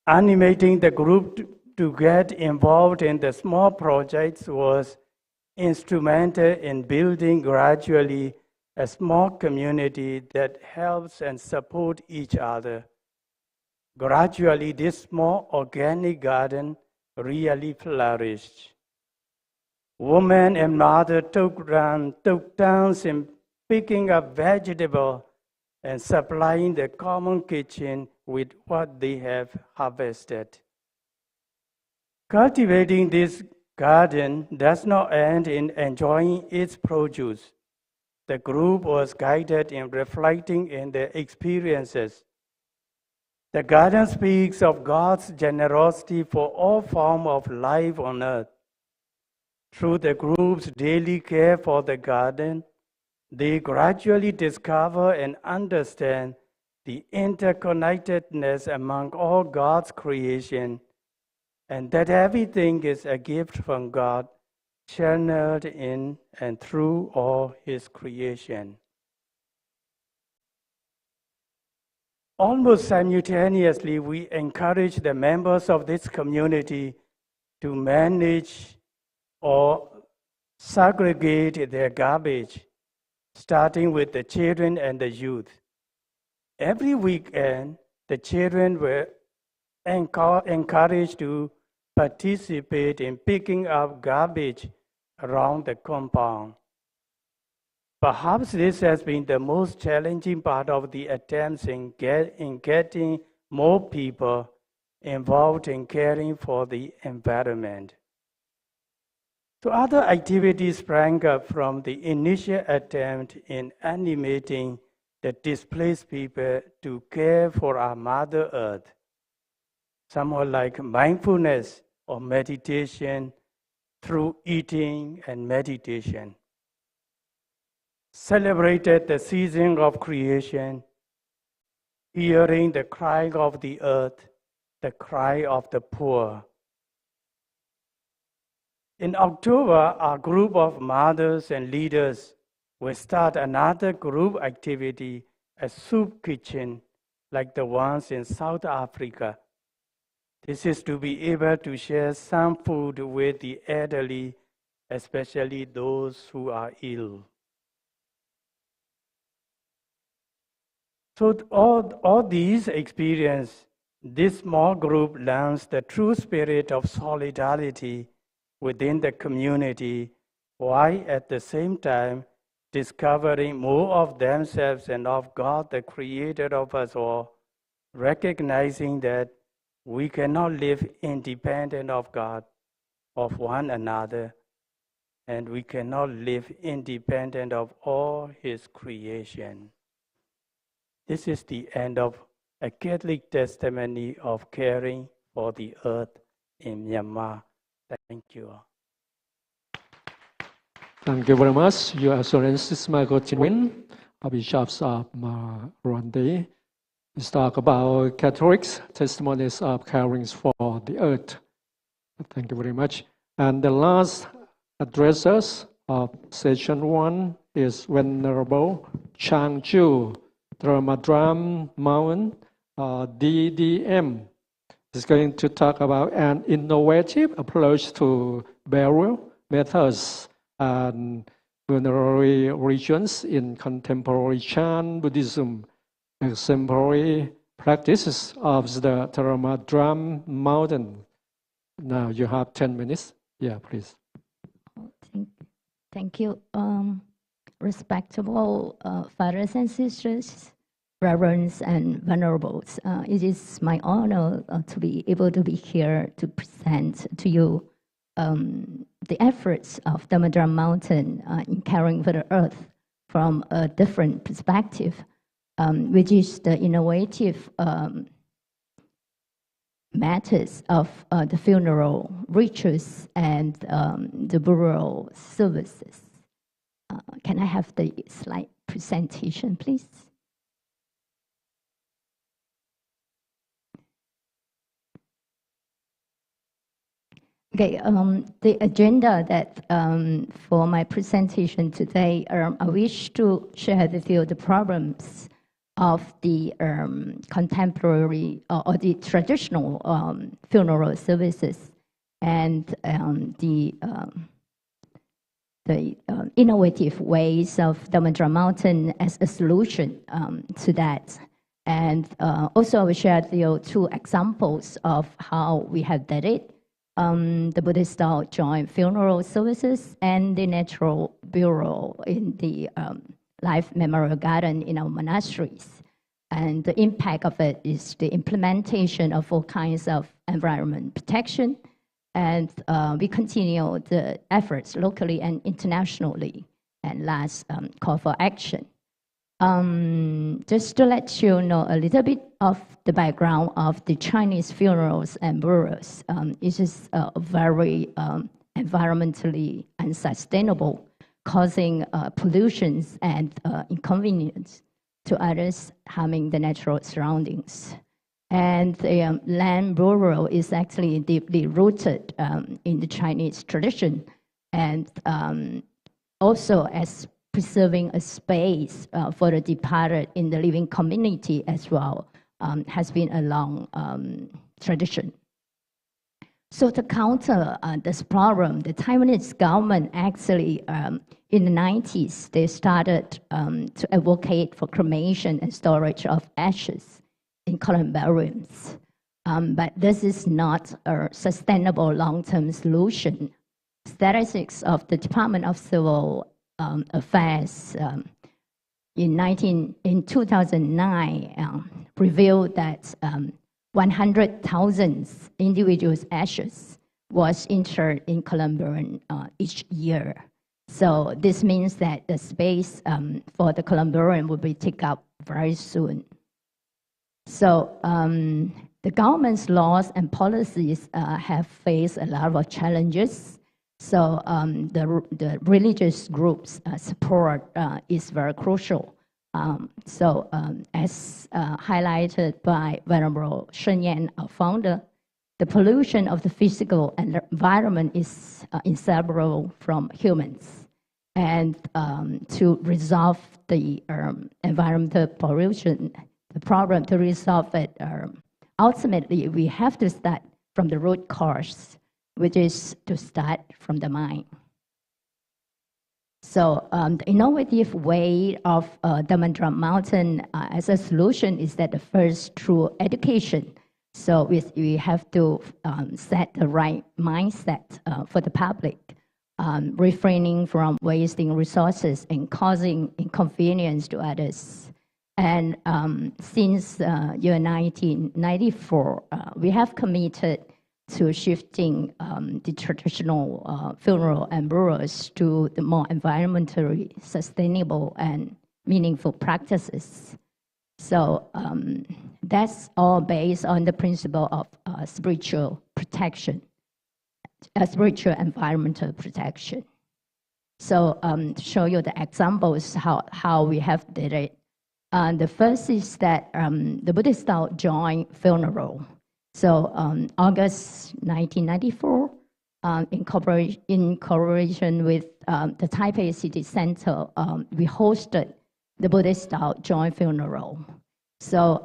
Animating the group to get involved in the small projects was instrumental in building gradually a small community that helps and supports each other. Gradually, this small organic garden really flourished. Women and mothers took turns in picking up vegetables and supplying the common kitchen with what they have harvested. Cultivating this garden does not end in enjoying its produce. The group was guided in reflecting in their experiences. The garden speaks of God's generosity for all forms of life on earth. Through the group's daily care for the garden, they gradually discover and understand the interconnectedness among all God's creation, and that everything is a gift from God, channeled in and through all His creation. Almost simultaneously, we encourage the members of this community to manage or segregate their garbage, starting with the children and the youth. Every weekend, the children were encouraged to participate in picking up garbage around the compound. Perhaps this has been the most challenging part of the attempts in getting more people involved in caring for the environment. So other activities sprang up from the initial attempt in animating the displaced people to care for our Mother Earth. Some were like mindfulness or meditation through eating and meditation. Celebrated the season of creation, hearing the cry of the earth, the cry of the poor. In October, our group of mothers and leaders will start another group activity, a soup kitchen, like the ones in South Africa. This is to be able to share some food with the elderly, especially those who are ill. So all these experiences, this small group learns the true spirit of solidarity within the community, while at the same time discovering more of themselves and of God, the creator of us all, recognizing that we cannot live independent of God, of one another, and we cannot live independent of all His creation. This is the end of a Catholic testimony of caring for the earth in Myanmar. Thank you. Thank you very much. Your Excellency Michael Chinwin, Bishops of Rwanda. Let's talk about Catholics' testimonies of caring for the earth. Thank you very much. And the last addressers of session 1 is Venerable Changju, Dramadram Mountain, DDM. Is going to talk about an innovative approach to burial methods and vulnerable regions in contemporary Chan Buddhism, exemplary practices of the Dramadram Mountain. Now you have 10 minutes. Yeah, please. Thank you. Respectable fathers and sisters, reverends and venerables, it is my honor to be able to be here to present to you the efforts of Dramadram Mountain in caring for the earth from a different perspective, which is the innovative methods of the funeral rituals and the burial services. Can I have the slide, presentation, please. Okay, the agenda that for my presentation today, I wish to share with you the problems of the contemporary or the traditional funeral services and the innovative ways of Dhammadra Mountain as a solution to that. And also I will share with you 2 examples of how we have done it. The Buddhist-style joint funeral services and the natural burial in the Life Memorial Garden in our monasteries. And the impact of it is the implementation of all kinds of environment protection. And we continue the efforts locally and internationally. And last, call for action. Just to let you know a little bit of the background of the Chinese funerals and burials, it is very environmentally unsustainable, causing pollutions and inconvenience to others, harming the natural surroundings. And the land burial is actually deeply rooted in the Chinese tradition, and also as preserving a space for the departed in the living community as well has been a long tradition. So to counter this problem, the Taiwanese government actually, in the 90s, they started to advocate for cremation and storage of ashes in columbariums. But this is not a sustainable long-term solution. Statistics of the Department of Civil Affairs in 2009 revealed that 100,000 individuals' ashes was interred in columbarium each year. So this means that the space for the columbarium will be taken up very soon. So the government's laws and policies have faced a lot of challenges. So the religious groups' support is very crucial. So as highlighted by Venerable Shen Yan, our founder, the pollution of the physical environment is inseparable from humans. And to resolve the environmental pollution, the problem to resolve it, ultimately we have to start from the root cause, which is to start from the mind. So the innovative way of Dhammadra Mountain as a solution is that the first through education. So we have to set the right mindset for the public, refraining from wasting resources and causing inconvenience to others. And since year 1994, we have committed to shifting the traditional funeral and burials to the more environmentally sustainable and meaningful practices. So that's all based on the principle of spiritual protection, spiritual environmental protection. So to show you the examples how we have did it. The first is that the Buddhist-style joint funeral. So August 1994, in cooperation with the Taipei City Center, we hosted the Buddhist-style joint funeral. So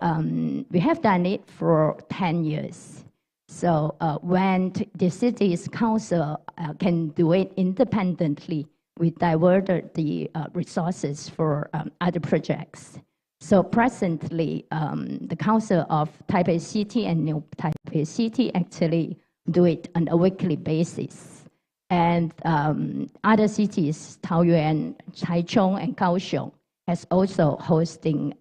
we have done it for 10 years. So when the city's council can do it independently, we diverted the resources for other projects. So presently, the Council of Taipei City and New Taipei City actually do it on a weekly basis. And other cities, Taoyuan, Taichung, and Kaohsiung, has also hosting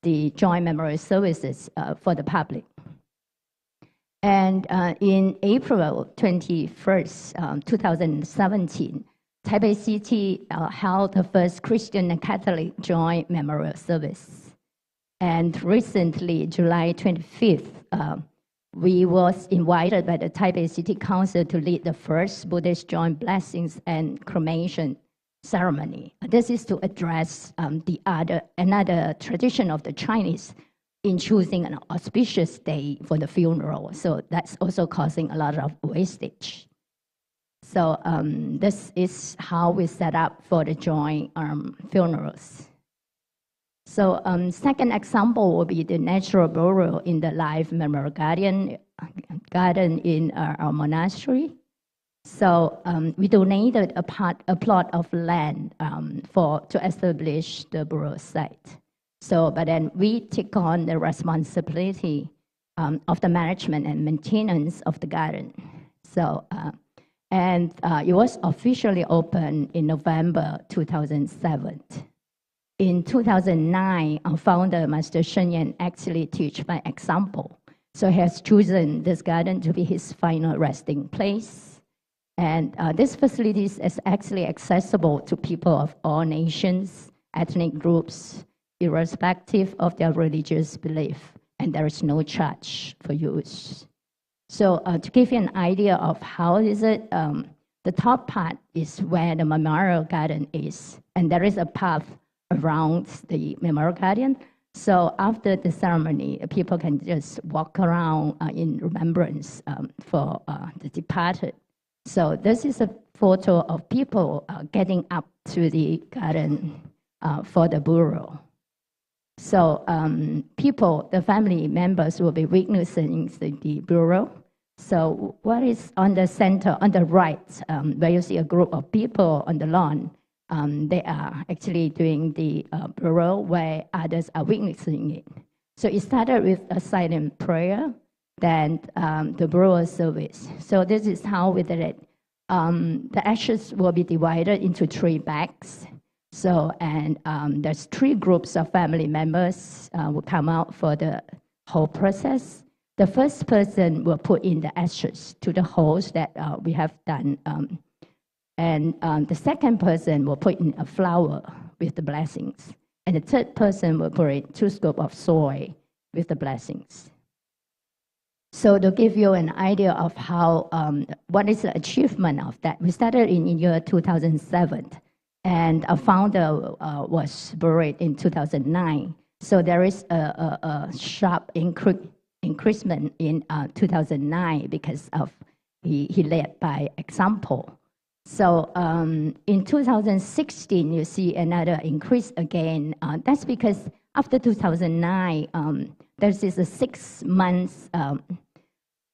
the joint memorial services for the public. And in April 21st, 2017, Taipei City held the first Christian and Catholic joint memorial service. And recently, July 25th, we was invited by the Taipei City Council to lead the first Buddhist joint blessings and cremation ceremony. This is to address another tradition of the Chinese in choosing an auspicious day for the funeral. So that's also causing a lot of wastage. So this is how we set up for the joint funerals. So second example will be the natural burial in the life memorial garden in our monastery. So we donated a plot of land to establish the burial site. So, but then we take on the responsibility of the management and maintenance of the garden. So, it was officially opened in November 2007. In 2009, our founder, Master Shen Yan, actually teach by example. So he has chosen this garden to be his final resting place. And this facility is actually accessible to people of all nations, ethnic groups, irrespective of their religious belief, and there is no charge for use. So to give you an idea of how is it, the top part is where the memorial garden is, and there is a path around the memorial garden. So after the ceremony, people can just walk around in remembrance for the departed. So this is a photo of people getting up to the garden for the burial. So people, the family members will be witnessing the burial. So what is on the center, on the right, where you see a group of people on the lawn, they are actually doing the burial where others are witnessing it. So it started with a silent prayer, then the burial service. So this is how we did it. The ashes will be divided into 3 bags. So, and there's 3 groups of family members will come out for the whole process. The first person will put in the ashes to the holes that we have done. And the second person will put in a flower with the blessings. And the third person will put in 2 scoops of soil with the blessings. So to give you an idea of how, what is the achievement of that, we started in year 2007. And our founder was buried in 2009. So there is a sharp increasement in 2009 because of he led by example. So in 2016, you see another increase again. That's because after 2009, there's this 6 months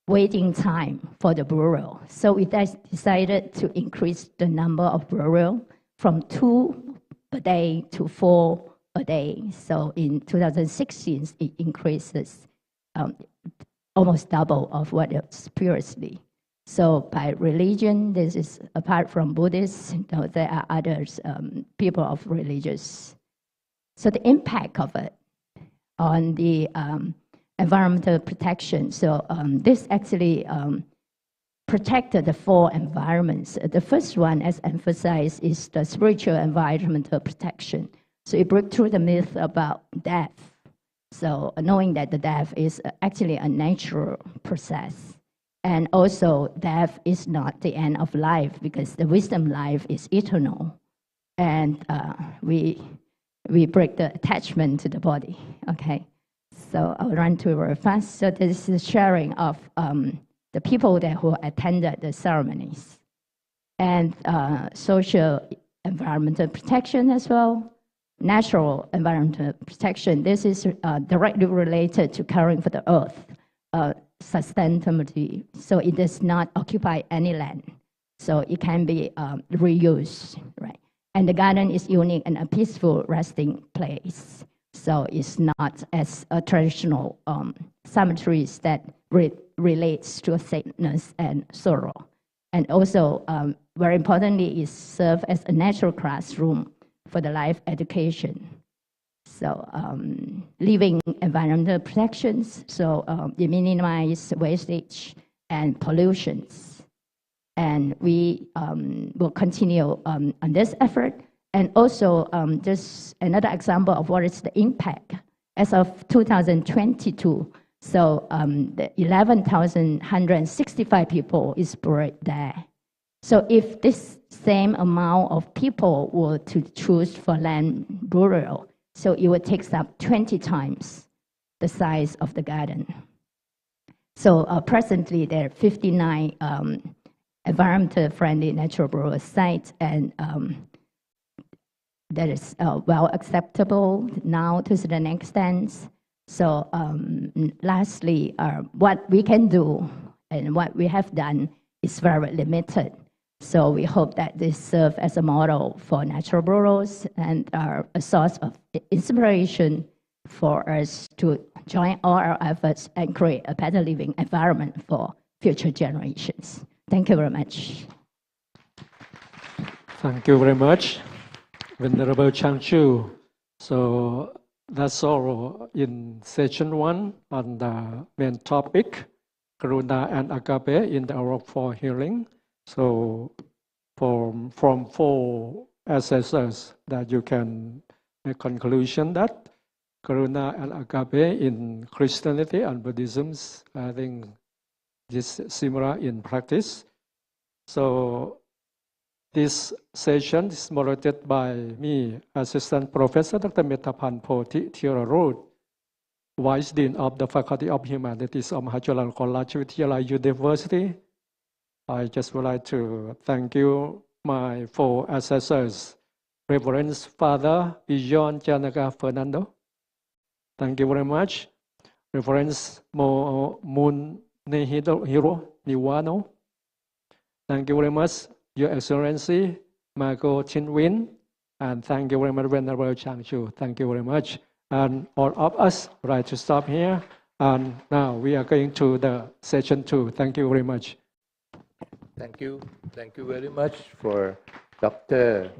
waiting time for the burial. So we decided to increase the number of burial from 2 a day to 4 a day. So in 2016, it increases almost double of what it was previously. So by religion, this is apart from Buddhists, there are others, people of religious. So the impact of it on the environmental protection. So this actually protected the 4 environments. The first one, as emphasized, is the spiritual environmental protection. So it broke through the myth about death. So knowing that the death is actually a natural process. And also death is not the end of life because the wisdom life is eternal. And we break the attachment to the body, okay? So I'll run through very fast. So this is sharing of the people that who attended the ceremonies. And social environmental protection as well. Natural environmental protection. This is directly related to caring for the earth, sustainability. So it does not occupy any land. So it can be reused, right? And the garden is unique and a peaceful resting place. So it's not as a traditional cemeteries that relates to sadness and sorrow. And also, very importantly, it serves as a natural classroom for the life education. So living environmental protections, so you minimize wastage and pollutions. And we will continue on this effort. And also, just another example of what is the impact. As of 2022, so the 11,165 people is buried there. So if this same amount of people were to choose for land burial, so it would take up 20 times the size of the garden. So presently there are 59 environmental friendly natural burial sites, and that is well acceptable now to certain extent. So lastly, what we can do and what we have done is very limited. So we hope that this serves as a model for natural burials and are a source of inspiration for us to join all our efforts and create a better living environment for future generations. Thank you very much. Thank you very much, Venerable Changchu. So that's all in session 1 on the main topic, Karuna and Agape in the hour for healing. So from 4 assessors that you can make conclusion that Karuna and Agape in Christianity and Buddhism, I think this similar in practice. So this session is moderated by me, Assistant Professor Dr. Metapan Poti Theorarut, Vice Dean of the Faculty of Humanities of mahachulalongkornrajavidyalaya University. I just would like to thank you, my 4 assessors, Reverend Father Ijon Janaga Fernando. Thank you very much. Reverend Moon Hiro Niwano. Thank you very much, Your Excellency Marco Chinwin. And thank you very much, Venerable Changchu. Thank you very much. And all of us would like to stop here. And now we are going to the session 2. Thank you very much. Thank you. Thank you very much for Dr.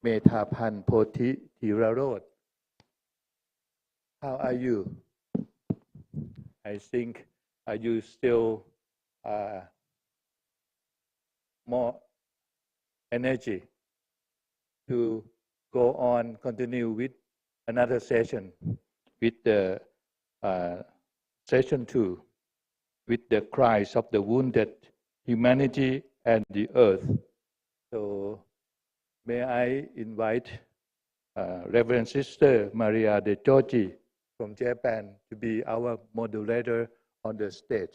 Metapan Poti Theorarut. How are you? I think you still more energy to go on, continue with another session, with the session 2, with the cries of the wounded humanity and the earth. So may I invite Reverend Sister Maria de Giorgi from Japan to be our moderator on the stage.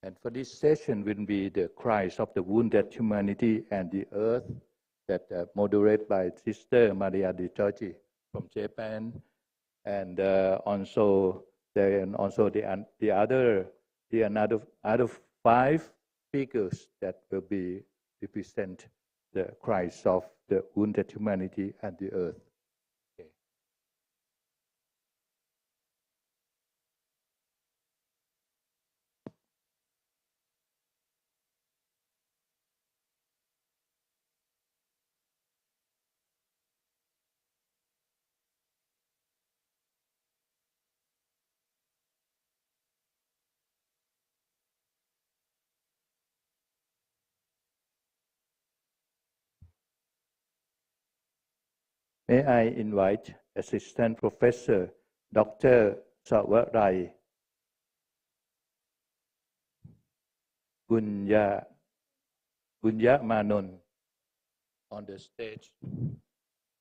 And for this session will be the cries of the wounded humanity and the earth, that moderated by Sister Maria de Giorgi from Japan, and also the other 5 speakers that will be represent the cries of the wounded humanity and the earth. Okay. May I invite Assistant Professor Dr. Sawarai Bunyamanon on the stage.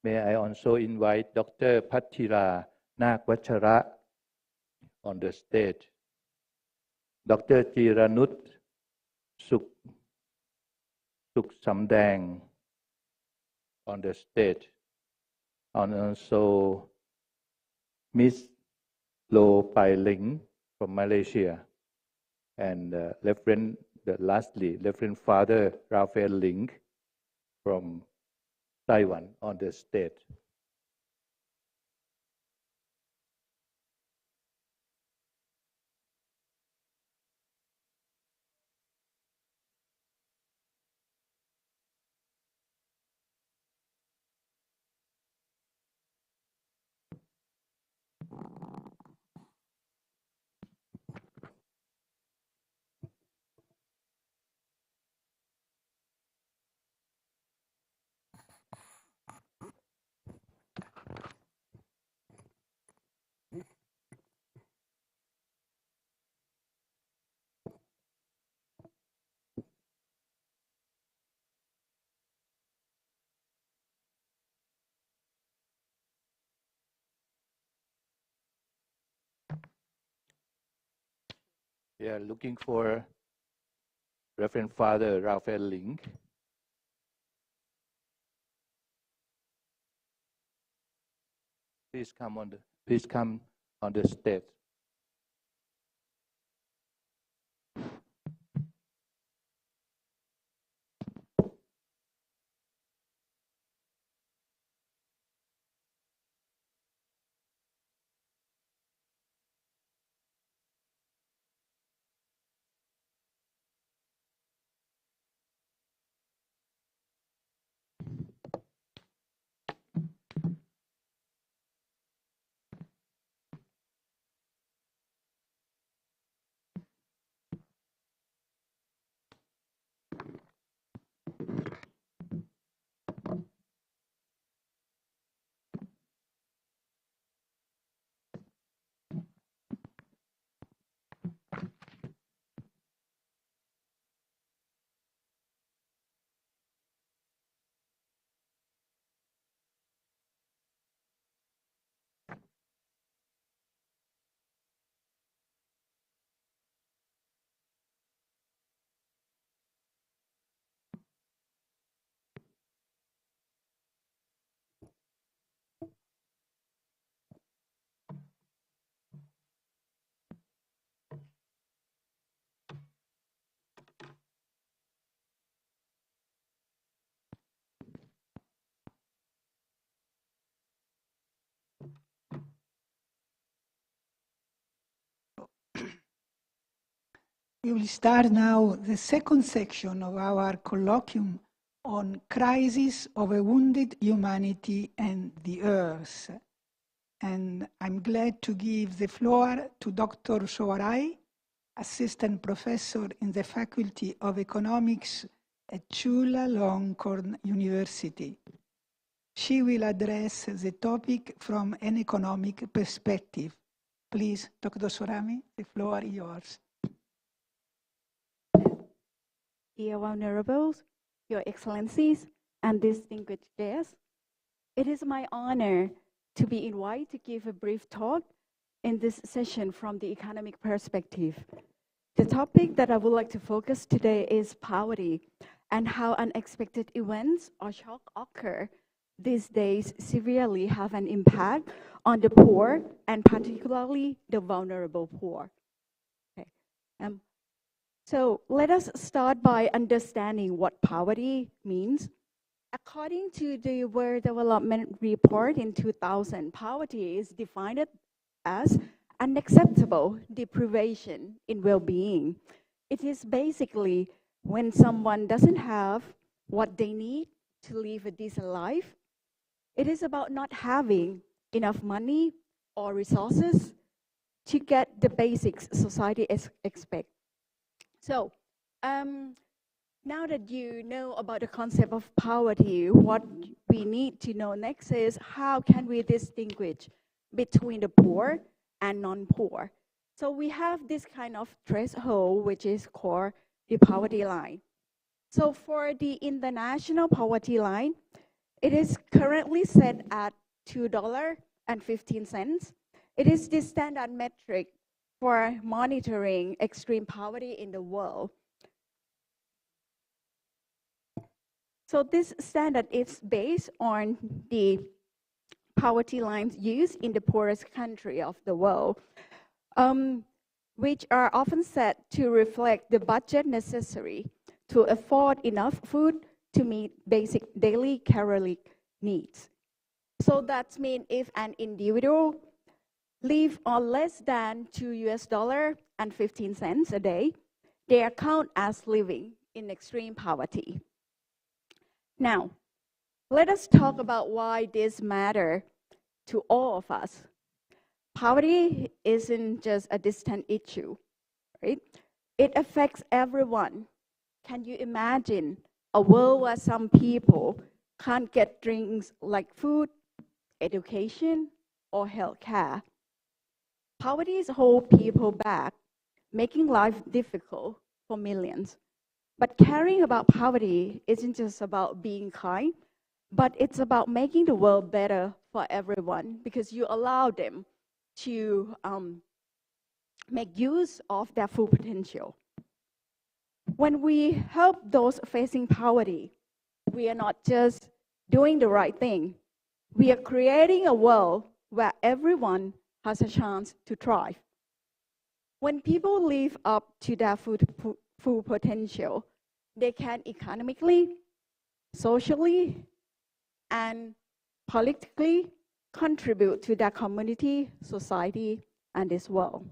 May I also invite Dr. Patira Nakwachara on the stage. Dr. Jiranut Suk Samdang on the stage. And also Miss Lo Pai Ling from Malaysia. And lastly, Reverend Father Raphael Ling from Taiwan on the stage. We are looking for Reverend Father Raphael Link. Please come on the stage. We will start now the second section of our colloquium on crisis of a wounded humanity and the earth. And I'm glad to give the floor to Dr. Soarai, Assistant Professor in the Faculty of Economics at Chulalongkorn University. She will address the topic from an economic perspective. Please, Dr. Sorami, the floor is yours. Dear Venerables, Your Excellencies, and distinguished guests, it is my honor to be invited to give a brief talk in this session from the economic perspective. The topic that I would like to focus today is poverty and how unexpected events or shock occur these days severely have an impact on the poor and particularly the vulnerable poor. Okay. So let us start by understanding what poverty means. According to the World Development Report in 2000, poverty is defined as unacceptable deprivation in well-being. It is basically when someone doesn't have what they need to live a decent life. It is about not having enough money or resources to get the basics society expects. So, now that you know about the concept of poverty, what we need to know next is how can we distinguish between the poor and non-poor. So we have this kind of threshold which is called the poverty line. So for the international poverty line, it is currently set at $2.15. It is the standard metric for monitoring extreme poverty in the world. So this standard is based on the poverty lines used in the poorest country of the world, which are often set to reflect the budget necessary to afford enough food to meet basic daily caloric needs. So that means if an individual live on less than $2.15 a day, they are counted as living in extreme poverty. Now, let us talk about why this matters to all of us. Poverty isn't just a distant issue, right? It affects everyone. Can you imagine a world where some people can't get things like food, education, or health care? Poverty holds people back, making life difficult for millions. But caring about poverty isn't just about being kind, but it's about making the world better for everyone because you allow them to make use of their full potential. When we help those facing poverty, we are not just doing the right thing. We are creating a world where everyone has a chance to thrive. When people live up to their full potential, they can economically, socially, and politically contribute to their community, society, and this world.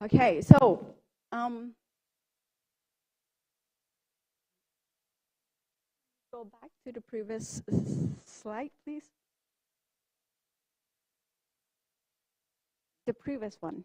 Okay, so go back to the previous slide, please. The previous one.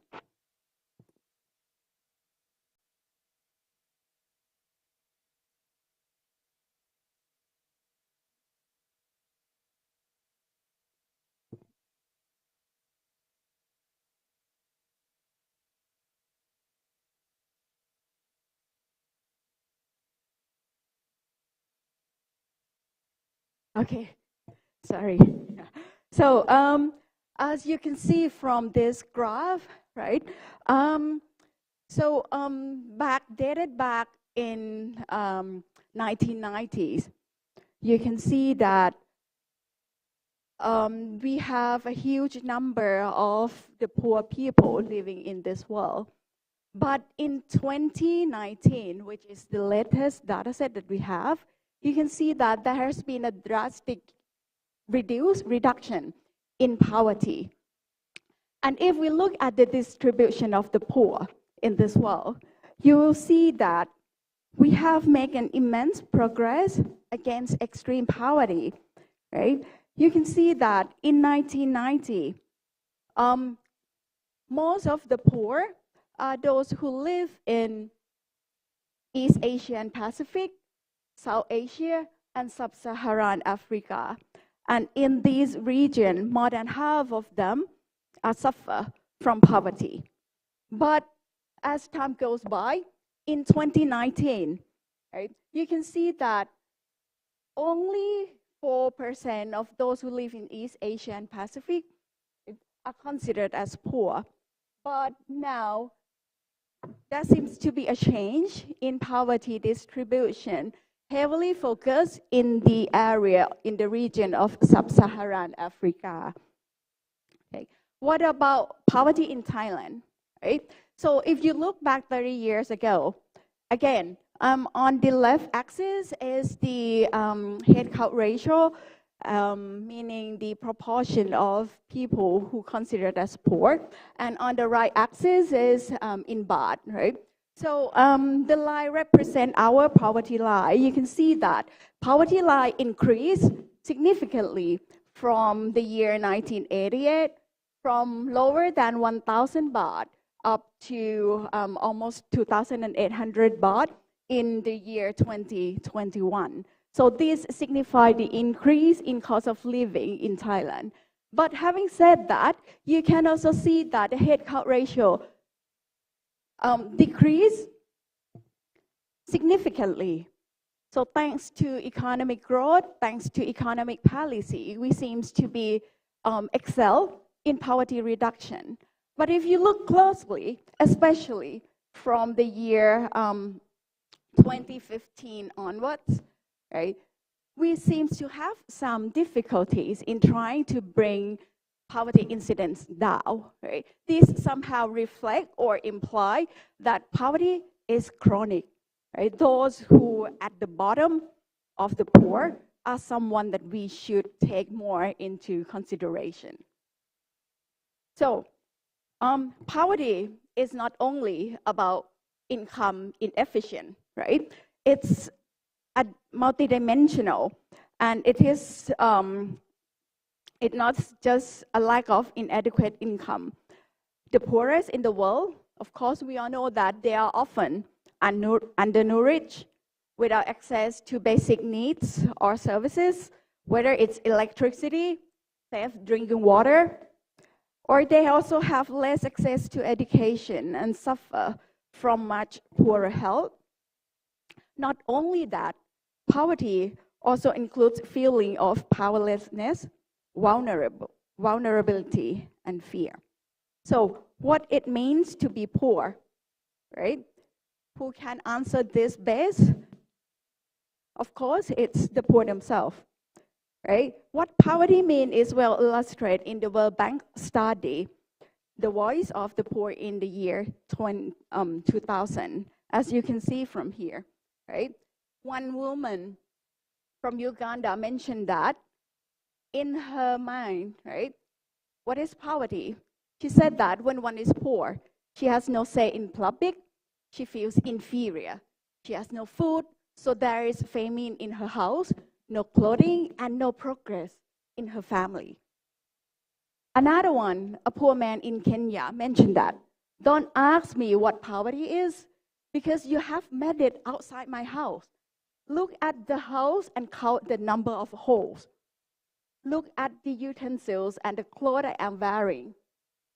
Okay, sorry. So as you can see from this graph, right? Dated back in 1990s, you can see that we have a huge number of the poor people living in this world. But in 2019, which is the latest data set that we have, you can see that there has been a drastic reduction in poverty. And if we look at the distribution of the poor in this world, you will see that we have made an immense progress against extreme poverty, right? You can see that in 1990, most of the poor are those who live in East Asia and Pacific, South Asia, and Sub-Saharan Africa. And in these regions, more than half of them suffer from poverty. But as time goes by, in 2019, right, you can see that only 4% of those who live in East Asia and Pacific are considered as poor. But now, there seems to be a change in poverty distribution, heavily focused in the area, in the region of Sub-Saharan Africa. Okay. What about poverty in Thailand? Right? So if you look back 30 years ago, again, on the left axis is the head count ratio, meaning the proportion of people who considered as poor. And on the right axis is in baht, right? So the line represents our poverty line. You can see that poverty line increased significantly from the year 1988, from lower than 1,000 baht up to almost 2,800 baht in the year 2021. So this signifies the increase in cost of living in Thailand. But having said that, you can also see that the head count ratio decreased significantly. So thanks to economic growth, thanks to economic policy, we seem to be excel in poverty reduction. But if you look closely, especially from the year 2015 onwards, right, we seem to have some difficulties in trying to bring poverty incidence down. Right? These somehow reflect or imply that poverty is chronic. Right? Those who at the bottom of the poor are someone that we should take more into consideration. So poverty is not only about income inefficient, right? It's multidimensional, and it is it's not just a lack of inadequate income. The poorest in the world, of course, we all know that they are often undernourished, without access to basic needs or services, whether it's electricity, safe drinking water, or they also have less access to education and suffer from much poorer health. Not only that, poverty also includes feeling of powerlessness, vulnerability, and fear. So what it means to be poor, right? Who can answer this best? Of course, it's the poor themselves, right? What poverty means is well illustrated in the World Bank study, The Voice of the Poor in the year 2000, as you can see from here, right? One woman from Uganda mentioned that in her mind, right? What is poverty? She said that when one is poor, she has no say in public, she feels inferior. She has no food, so there is famine in her house, no clothing, and no progress in her family. Another one, a poor man in Kenya, mentioned that, don't ask me what poverty is, because you have made it outside my house. Look at the house and count the number of holes. Look at the utensils and the clothes I am wearing.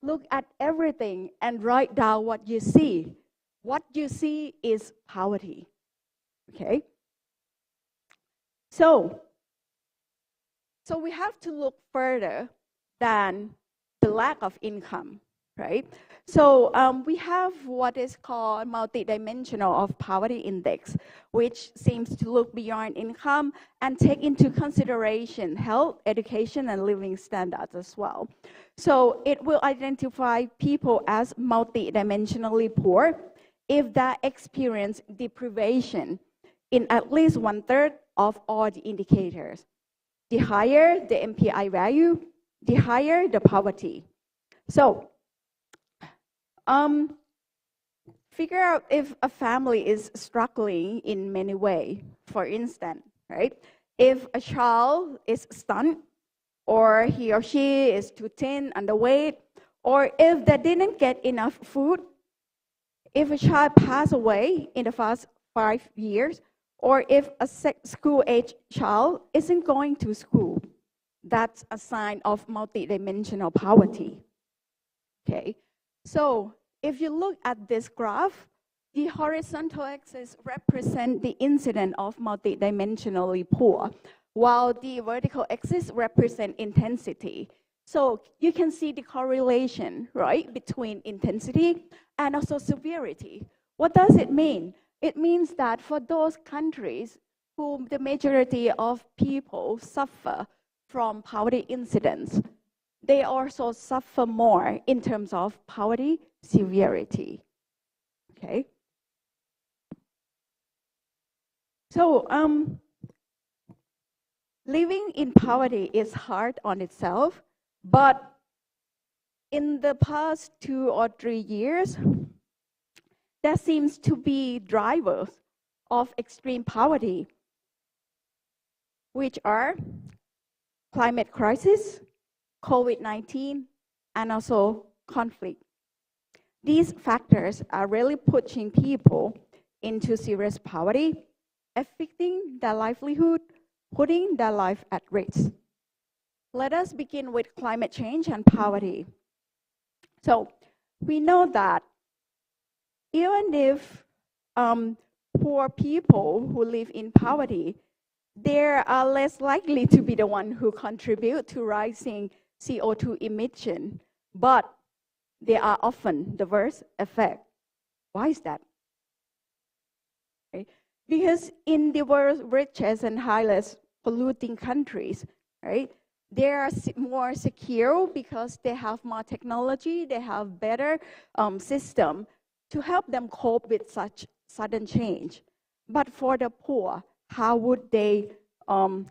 Look at everything and write down what you see. What you see is poverty. Okay? So we have to look further than the lack of income, right? So we have what is called multidimensional of poverty index, which seems to look beyond income and take into consideration health, education, and living standards as well. So it will identify people as multidimensionally poor if they experience deprivation in at least 1/3 of all the indicators. The higher the MPI value, the higher the poverty. So, figure out if a family is struggling in many ways. For instance, right? If a child is stunned, or he or she is too thin, underweight, or if they didn't get enough food, if a child passed away in the past 5 years, or if a school-age child isn't going to school, that's a sign of multidimensional poverty. Okay, so if you look at this graph, the horizontal axis represents the incidence of multidimensionally poor, while the vertical axis represents intensity. So you can see the correlation, right, between intensity and also severity. What does it mean? It means that for those countries whom the majority of people suffer from poverty incidents, they also suffer more in terms of poverty severity. Okay. So living in poverty is hard on itself, but in the past 2 or 3 years, there seems to be drivers of extreme poverty, which are climate crisis, COVID-19, and also conflict. These factors are really pushing people into serious poverty, affecting their livelihood, putting their life at risk. Let us begin with climate change and poverty. So we know that even if poor people who live in poverty, they are less likely to be the one who contribute to rising CO2 emission, but they are often the worst effect. Why is that? Okay. Because in the world's richest and highest polluting countries, right, they are more secure because they have more technology, they have better system to help them cope with such sudden change. But for the poor, how would they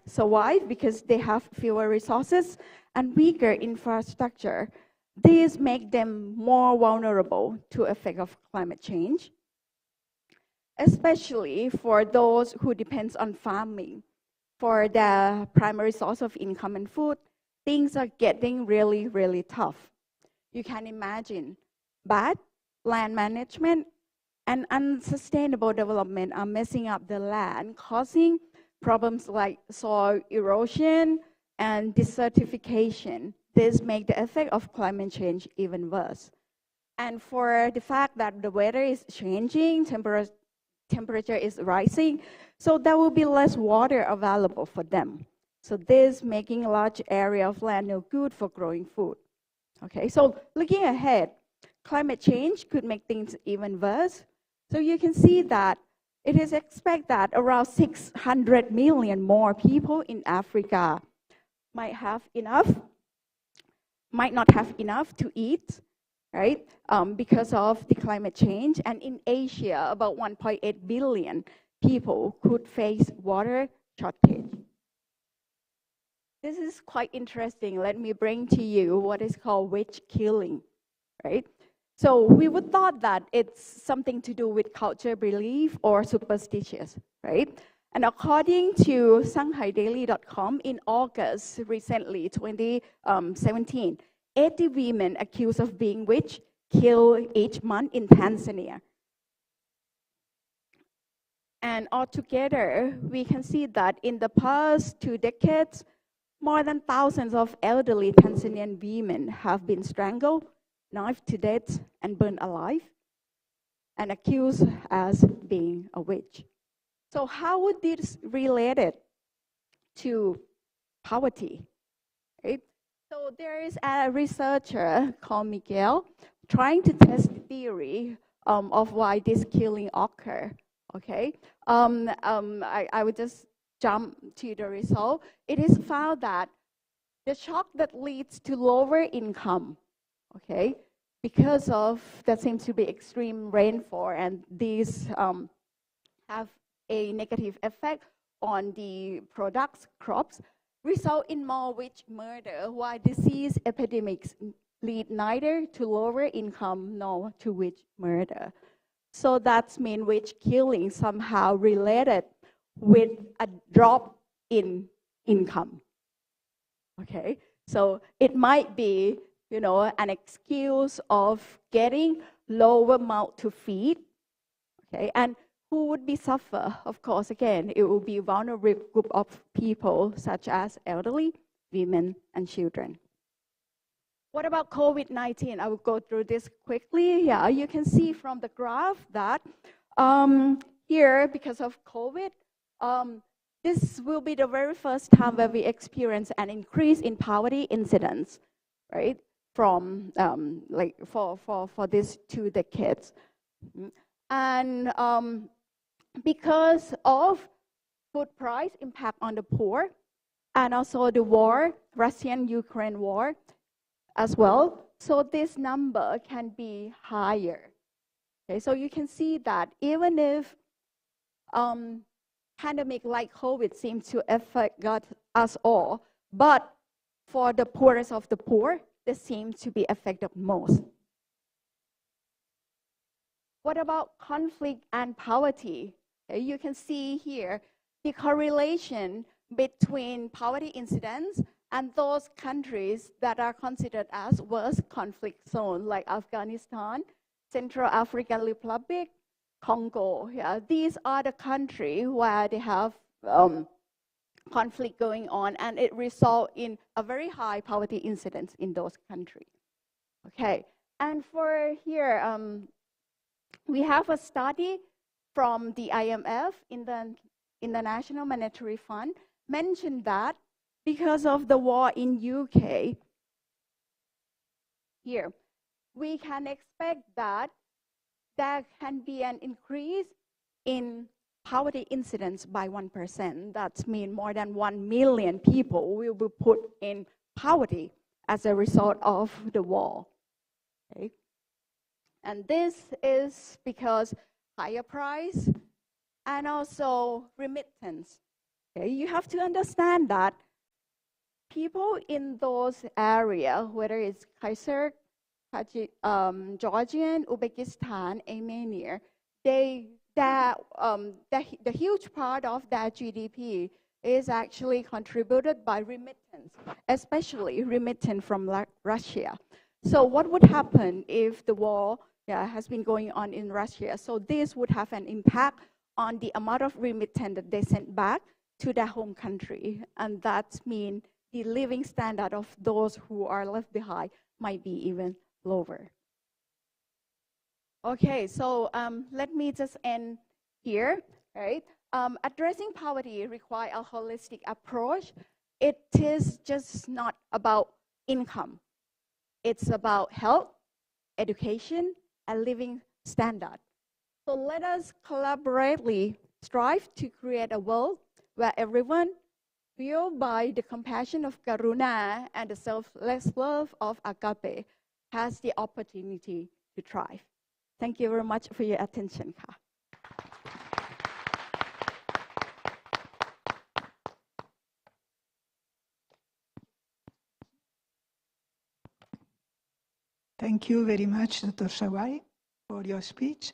survive? Because they have fewer resources and weaker infrastructure. These make them more vulnerable to effect of climate change, especially for those who depend on farming for their primary source of income and food. Things are getting really, really tough. You can imagine bad land management and unsustainable development are messing up the land, causing problems like soil erosion and desertification. This makes the effect of climate change even worse. And for the fact that the weather is changing, temperature is rising, so there will be less water available for them. So this making a large area of land no good for growing food. Okay, so looking ahead, climate change could make things even worse. So you can see that it is expected that around 600 million more people in Africa might not have enough to eat, right? Because of the climate change. And in Asia, about 1.8 billion people could face water shortage. This is quite interesting. Let me bring to you what is called witch killing, right? So we would thought that it's something to do with culture belief or superstitious, right? And according to ShanghaiDaily.com, in August recently, 2017, 80 women accused of being witch killed each month in Tanzania. And altogether, we can see that in the past 2 decades, more than thousands of elderly Tanzanian women have been strangled, knifed to death, and burned alive, and accused as being a witch. So how would this relate it to poverty, right? So there is a researcher called Miguel trying to test the theory of why this killing occur, okay? I would just jump to the result. It is found that the shock that leads to lower income, okay, because of that seems to be extreme rainfall, and these have a negative effect on the products, crops, result in more witch murder, while disease epidemics lead neither to lower income nor to witch murder. So that's mean witch killing somehow related with a drop in income. Okay, so it might be, you know, an excuse of getting lower mouth to feed. Okay, and who would be suffer? Of course, again, it will be vulnerable group of people such as elderly, women, and children. What about COVID-19? I will go through this quickly. Yeah, you can see from the graph that here, because of COVID, this will be the very first time where we experience an increase in poverty incidence, right? From like for these 2 decades, and because of food price impact on the poor, and also the war, Russian-Ukraine war, as well. So this number can be higher. Okay, so you can see that even if pandemic like COVID seems to affect us all, but for the poorest of the poor, they seem to be affected most. What about conflict and poverty? Okay, you can see here the correlation between poverty incidence and those countries that are considered as worst conflict zone, like Afghanistan, Central African Republic, Congo. Yeah, these are the countries where they have conflict going on, and it results in a very high poverty incidence in those countries. Okay, and for here, we have a study from the IMF in the International Monetary Fund mentioned that because of the war in UK, here, we can expect that there can be an increase in poverty incidence by 1%. That means more than 1 million people will be put in poverty as a result of the war. Okay? And this is because higher price and also remittance. Okay? You have to understand that people in those areas, whether it's Kaiser, Georgian, Uzbekistan, Armenia, the huge part of their GDP is actually contributed by remittance, especially remittance from Russia. So what would happen if the war has been going on in Russia? So this would have an impact on the amount of remittance that they send back to their home country. And that means the living standard of those who are left behind might be even lower. Okay, so let me just end here, right? Addressing poverty requires a holistic approach. It is just not about income. It's about health, education, and living standard. So let us collaboratively strive to create a world where everyone, fueled by the compassion of Karuna and the selfless love of Agape, has the opportunity to thrive. Thank you very much for your attention. Thank you very much, Dr. Sawai, for your speech.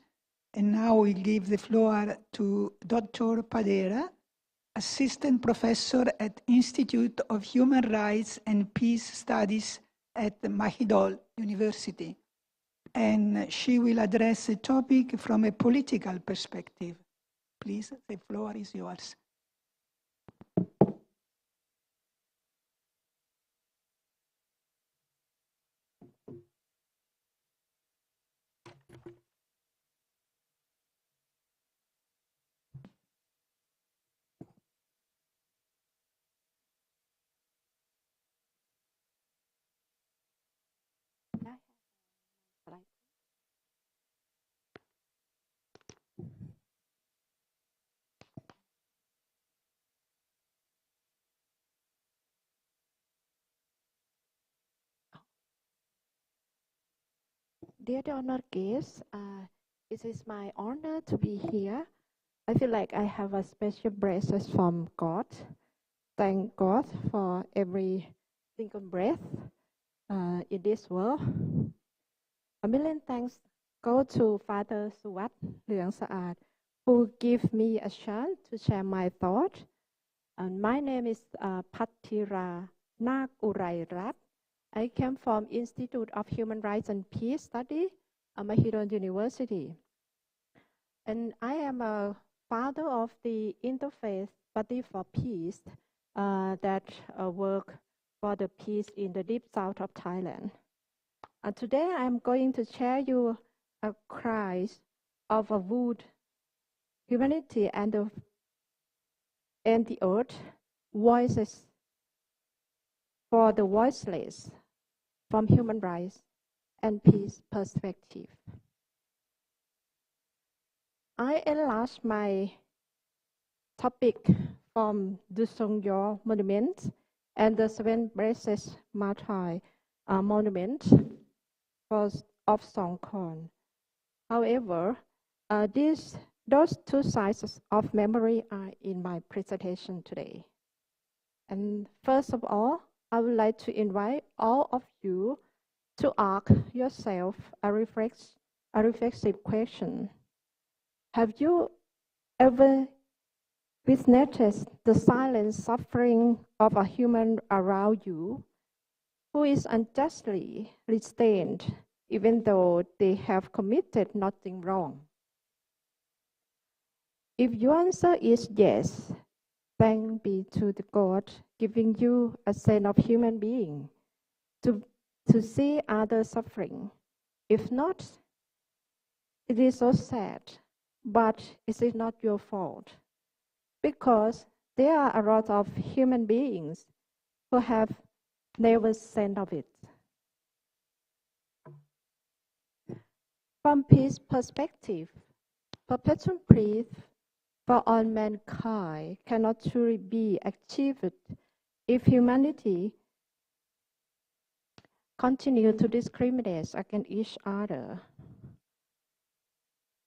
And now we give the floor to Dr. Padera, Assistant Professor at Institute of Human Rights and Peace Studies at Mahidol University. And she will address the topic from a political perspective. Please, the floor is yours. Dear honored guests, it is my honor to be here. I feel like I have a special blessing from God. Thank God for every single breath in this world. A million thanks go to Father Suwat Leung Saat, who gave me a chance to share my thought. And my name is Pattira Nakurairat. I came from Institute of Human Rights and Peace Study at Mahidol University. And I am a founder of the Interfaith Party for Peace that work for the peace in the deep south of Thailand. Today I'm going to share you a cry of a wound, humanity and the earth, voices for the voiceless, from human rights and peace perspective. I enlarge my topic from the Songyo Monument and the 7th Buddhist Martyr Monument of Songkhon. However, those two sides of memory are in my presentation today. And first of all, I would like to invite all of you to ask yourself a reflexive question. Have you ever witnessed the silent suffering of a human around you who is unjustly restrained even though they have committed nothing wrong? If your answer is yes, thanks be to the God giving you a sense of human being to see others suffering. If not, it is so sad, but it is not your fault, because there are a lot of human beings who have never seen of it. From peace perspective, perpetual peace for all mankind cannot truly be achieved if humanity continue to discriminate against each other.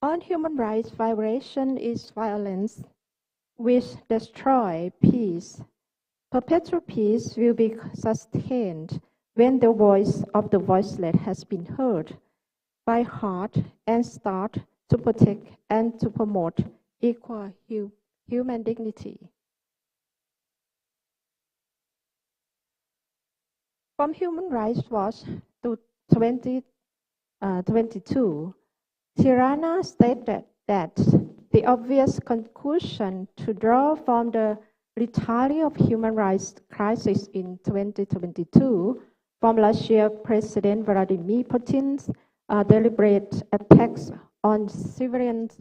All human rights violation is violence which destroys peace. Perpetual peace will be sustained when the voice of the voiceless has been heard by heart and start to protect and to promote equal human dignity. From Human Rights Watch to 2022, Tirana stated that the obvious conclusion to draw from the retaliation of human rights crisis in 2022 from Russia President Vladimir Putin's deliberate attacks on civilians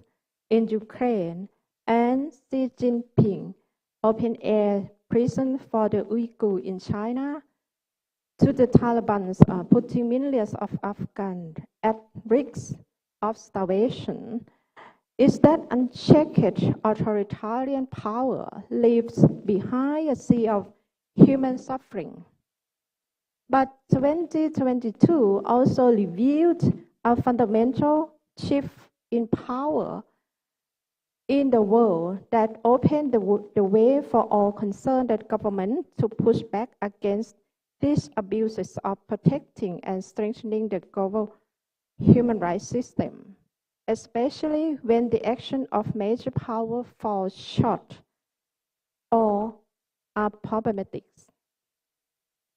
in Ukraine and Xi Jinping open-air prison for the Uyghur in China, to the Taliban's putting millions of Afghans at risk of starvation is that unchecked authoritarian power leaves behind a sea of human suffering. But 2022 also revealed a fundamental shift in power in the world that opened the way for all concerned government to push back against these abuses of protecting and strengthening the global human rights system, especially when the action of major power falls short or are problematic.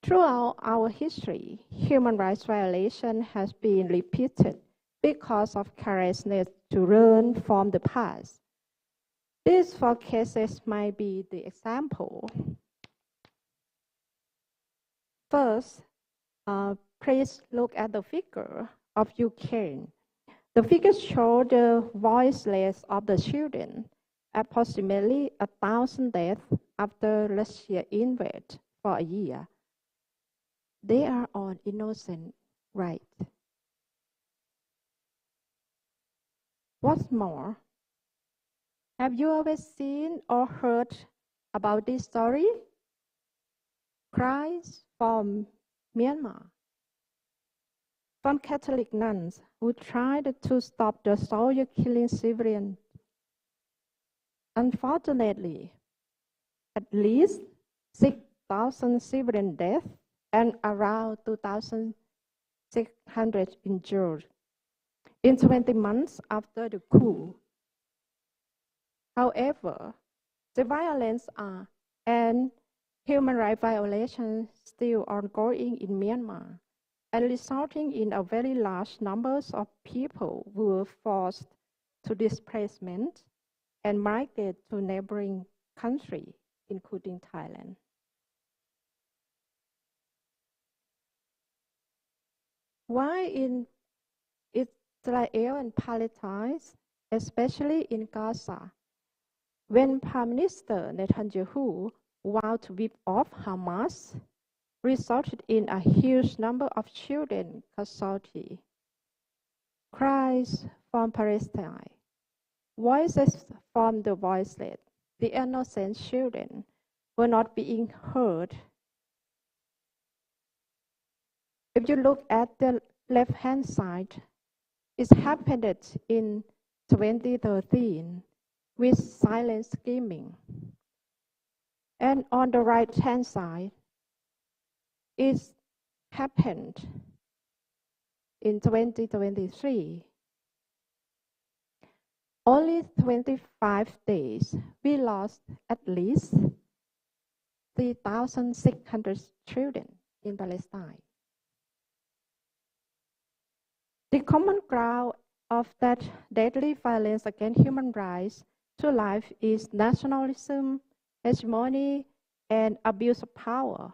Throughout our history, human rights violation has been repeated because of carelessness to learn from the past. These four cases might be the example. First, please look at the figure of Ukraine. The figures show the voiceless of the children, approximately 1,000 deaths after Russia invaded for a year. They are all innocent, right? What's more, have you ever seen or heard about this story? Cries from Myanmar, from Catholic nuns who tried to stop the soldier killing civilians. Unfortunately, at least 6,000 civilian deaths and around 2,600 injured in 20 months after the coup. However, the violence and human rights violations still ongoing in Myanmar and resulting in a very large numbers of people who were forced to displacement and migrate to neighboring countries, including Thailand. Why in Israel and Palestine, especially in Gaza, when Prime Minister Netanyahu vowed to whip off Hamas, resulted in a huge number of children casualties. Cries from Palestine, voices from the voiceless, the innocent children were not being heard. If you look at the left-hand side, it happened in 2013 with silent screaming. And on the right-hand side, it happened in 2023. Only 25 days, we lost at least 3,600 children in Palestine. The common ground of that deadly violence against human rights to life is nationalism, hegemony, and abuse of power.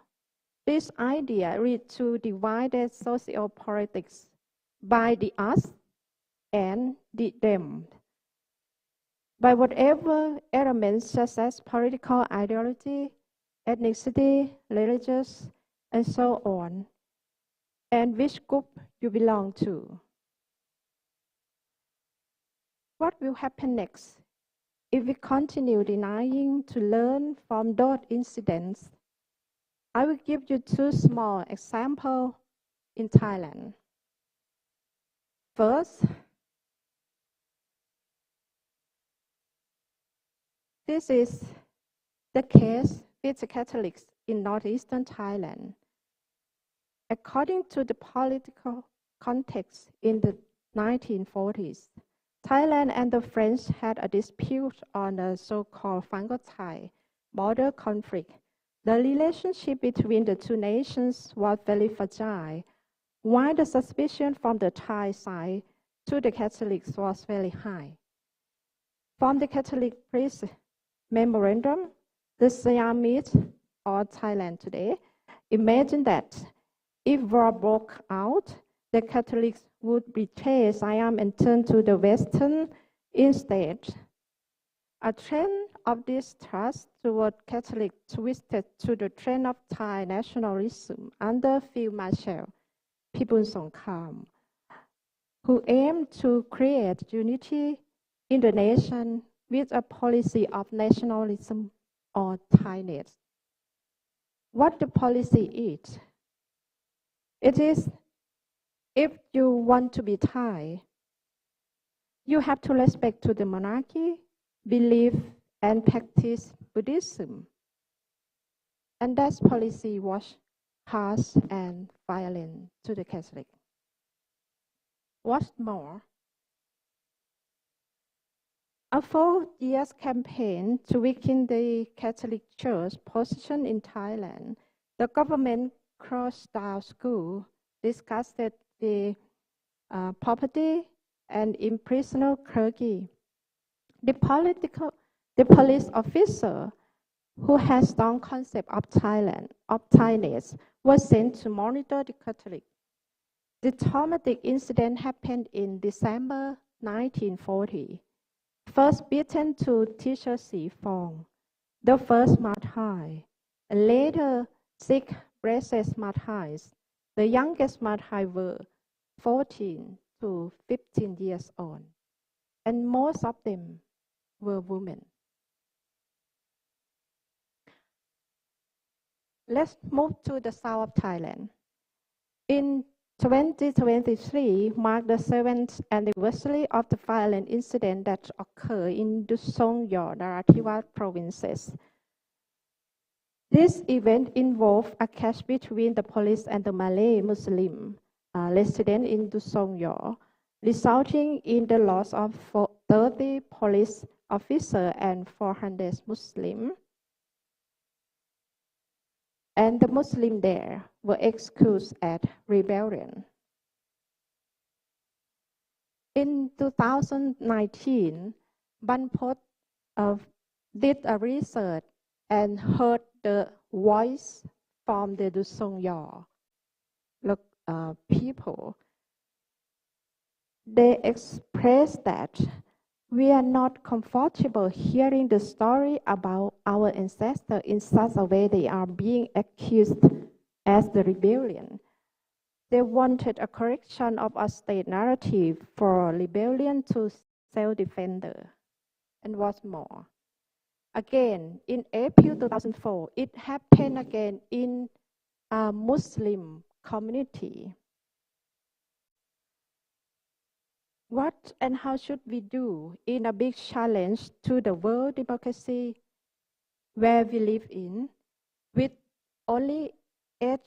This idea leads to divided social politics by the us and the them, by whatever elements such as political ideology, ethnicity, religious, and so on, and which group you belong to. What will happen next if we continue denying to learn from those incidents? I will give you two small examples in Thailand. First, this is the case with the Catholics in northeastern Thailand. According to the political context in the 1940s, Thailand and the French had a dispute on the so-called Franco-Thai border conflict. The relationship between the two nations was very fragile, while the suspicion from the Thai side to the Catholics was very high. From the Catholic priest memorandum, the Siamese, or Thailand today, imagine that if war broke out, the Catholics would betray Siam and turn to the Western instead. A trend of distrust toward Catholics twisted to the trend of Thai nationalism under Field Marshal Pibun Songkham. who aim to create unity in the nation with a policy of nationalism or Thainess. What the policy is? It is, if you want to be Thai, you have to respect to the monarchy, believe and practice Buddhism. And that policy was harsh and violent to the Catholic. What's more, a 4-year campaign to weaken the Catholic Church position in Thailand, the government closed down schools, discussed the property, and imprisoned clergy. The police officer who has strong concept of Thainess, was sent to monitor the Catholic. The traumatic incident happened in December 1940. First beaten to teacher Si Fong, the first Mathai, and later 6 braces Mathais. The youngest Mathai were 14 to 15 years old, and most of them were women. Let's move to the south of Thailand. In 2023 marked the 7th anniversary of the violent incident that occurred in Dusongyor, Narathiwat provinces. This event involved a clash between the police and the Malay Muslim residents in Dusongyor, resulting in the loss of 30 police officers and 400 Muslims. And the Muslims there were excused as rebellion. In 2019, Banpot did a research and heard the voice from the Dusongyor people. They expressed that we are not comfortable hearing the story about our ancestors in such a way they are being accused as the rebellion. They wanted a correction of a state narrative for rebellion to self-defender. And what's more, again, in April 2004, it happened again in a Muslim community. What and how should we do in a big challenge to the world democracy where we live in, with only 8%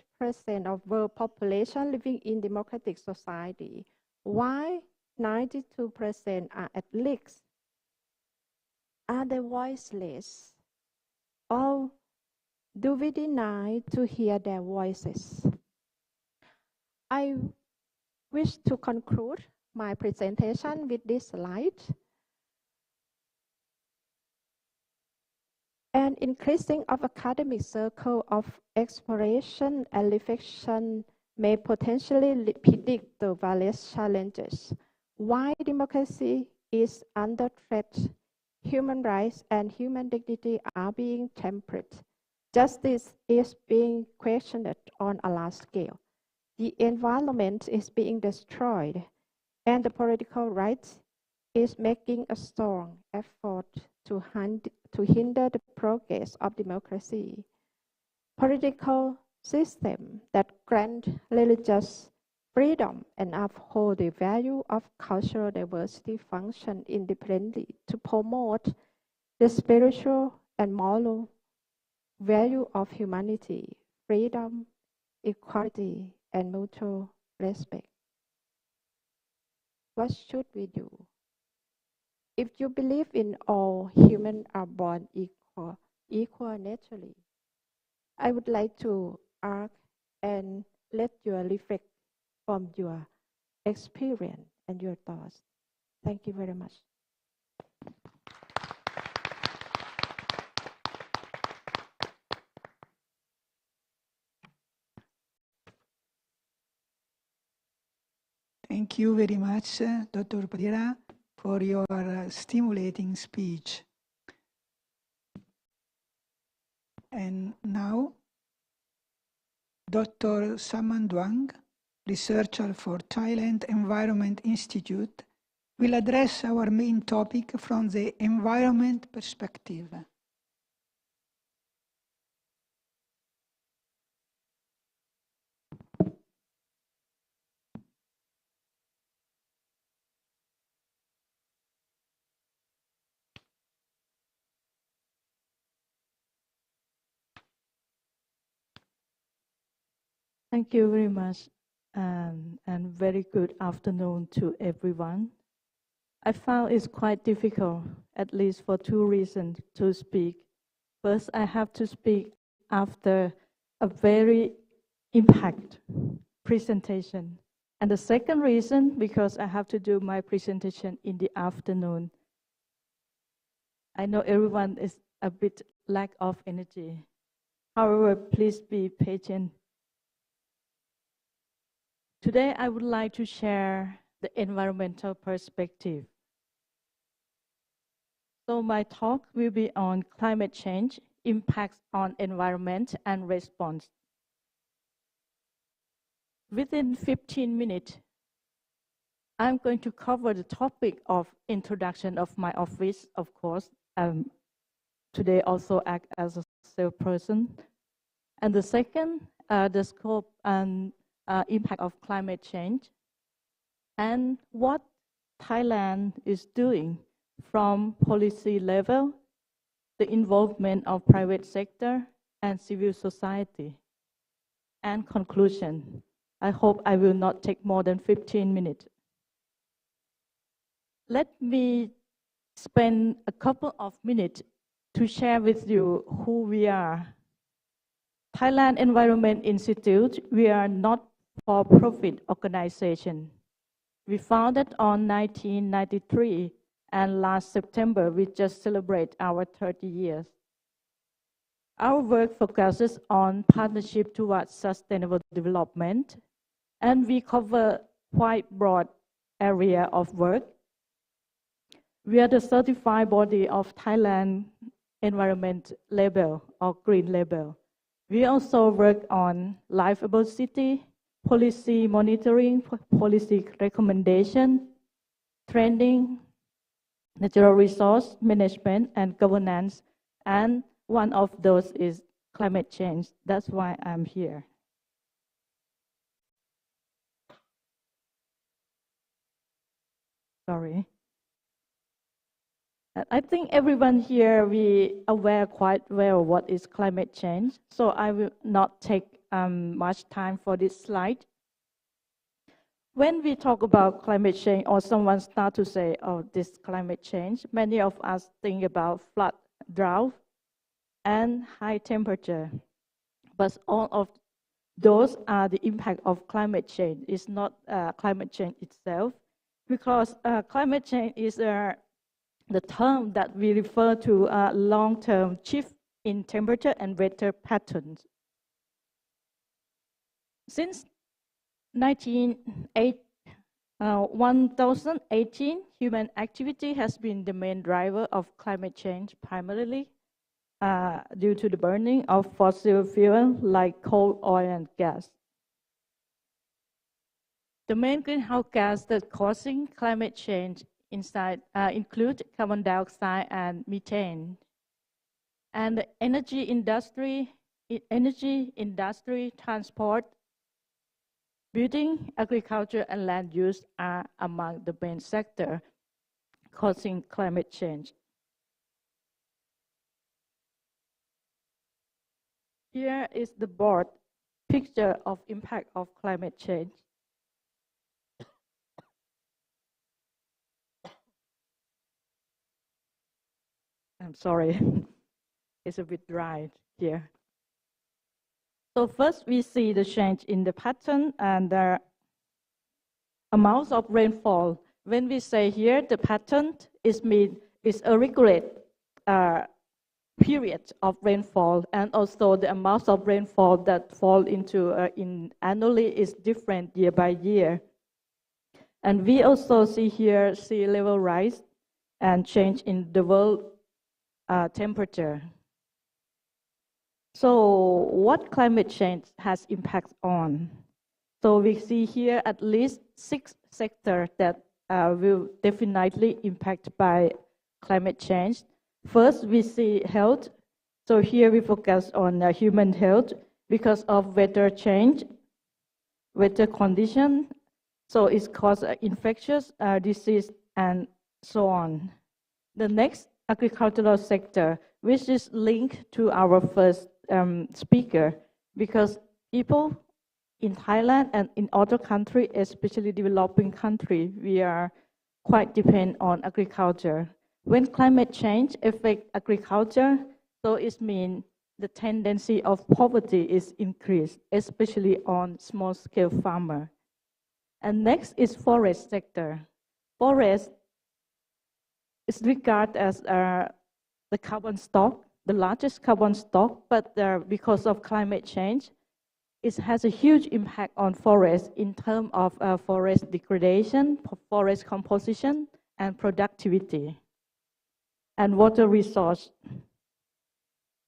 of world population living in democratic society? Why 92% are at least? Are they voiceless? Or do we deny to hear their voices? I wish to conclude my presentation with this slide. An increasing of academic circle of exploration and reflection may potentially predict the various challenges. Why democracy is under threat, human rights and human dignity are being tempered. Justice is being questioned on a large scale. The environment is being destroyed, and the political right is making a strong effort to hinder the progress of democracy. Political systems that grant religious freedom and uphold the value of cultural diversity function independently to promote the spiritual and moral value of humanity, freedom, equality, and mutual respect. What should we do? If you believe in all humans are born equal naturally, I would like to ask and let you reflect from your experience and your thoughts. Thank you very much. Thank you very much, Dr. Padira, for your stimulating speech. And now, Dr. Samanduang, researcher for Thailand Environment Institute, will address our main topic from the environment perspective. Thank you very much, and very good afternoon to everyone. I found it's quite difficult, at least for two reasons, to speak. First, I have to speak after a very impact presentation. And the second reason, because I have to do my presentation in the afternoon. I know everyone is a bit lack of energy. However, please be patient. Today, I would like to share the environmental perspective. So my talk will be on climate change, impacts on environment, and response. Within 15 minutes, I'm going to cover the topic of introduction of my office, of course. Today also act as a salesperson. And the second, the scope and impact of climate change, and what Thailand is doing from policy level, the involvement of private sector and civil society. And conclusion, I hope I will not take more than 15 minutes. Let me spend a couple of minutes to share with you who we are. Thailand Environment Institute, we are not for-profit organization. We founded on 1993, and last September, we just celebrate our 30 years. Our work focuses on partnership towards sustainable development, and we cover quite broad area of work. We are the certified body of Thailand Environment Label or Green Label. We also work on livable city, policy monitoring, policy recommendation, training, natural resource management, and governance. And one of those is climate change. That's why I'm here. Sorry. I think everyone here, we aware quite well what is climate change. So I will not take much time for this slide. When we talk about climate change, or someone start to say, oh, this climate change, many of us think about flood, drought, and high temperature. But all of those are the impact of climate change. It's not climate change itself, because climate change is the term that we refer to long-term shift in temperature and weather patterns. Since 1018, human activity has been the main driver of climate change, primarily due to the burning of fossil fuel like coal, oil, and gas. The main greenhouse gas that causing climate change include carbon dioxide and methane. And the energy industry, transport, building, agriculture, and land use are among the main sectors causing climate change. Here is the broad picture of impact of climate change. I'm sorry, it's a bit dry here. So first we see the change in the pattern and the amounts of rainfall. When we say here the pattern is a regular period of rainfall, and also the amounts of rainfall that fall into annually is different year by year. And we also see here sea level rise and change in the world temperature. So what climate change has impact on? So we see here at least 6 sectors that will definitely impact by climate change. First, we see health. So here we focus on human health because of weather change, weather condition. So it's caused infectious disease and so on. The next, agricultural sector, which is linked to our first speaker, because people in Thailand and in other countries, especially developing countries, we are quite dependent on agriculture. When climate change affects agriculture, so it means the tendency of poverty is increased, especially on small-scale farmers. And next is forest sector. Forest is regarded as the carbon stock, the largest carbon stock, but because of climate change, it has a huge impact on forests in terms of forest degradation, forest composition, and productivity. And water resource,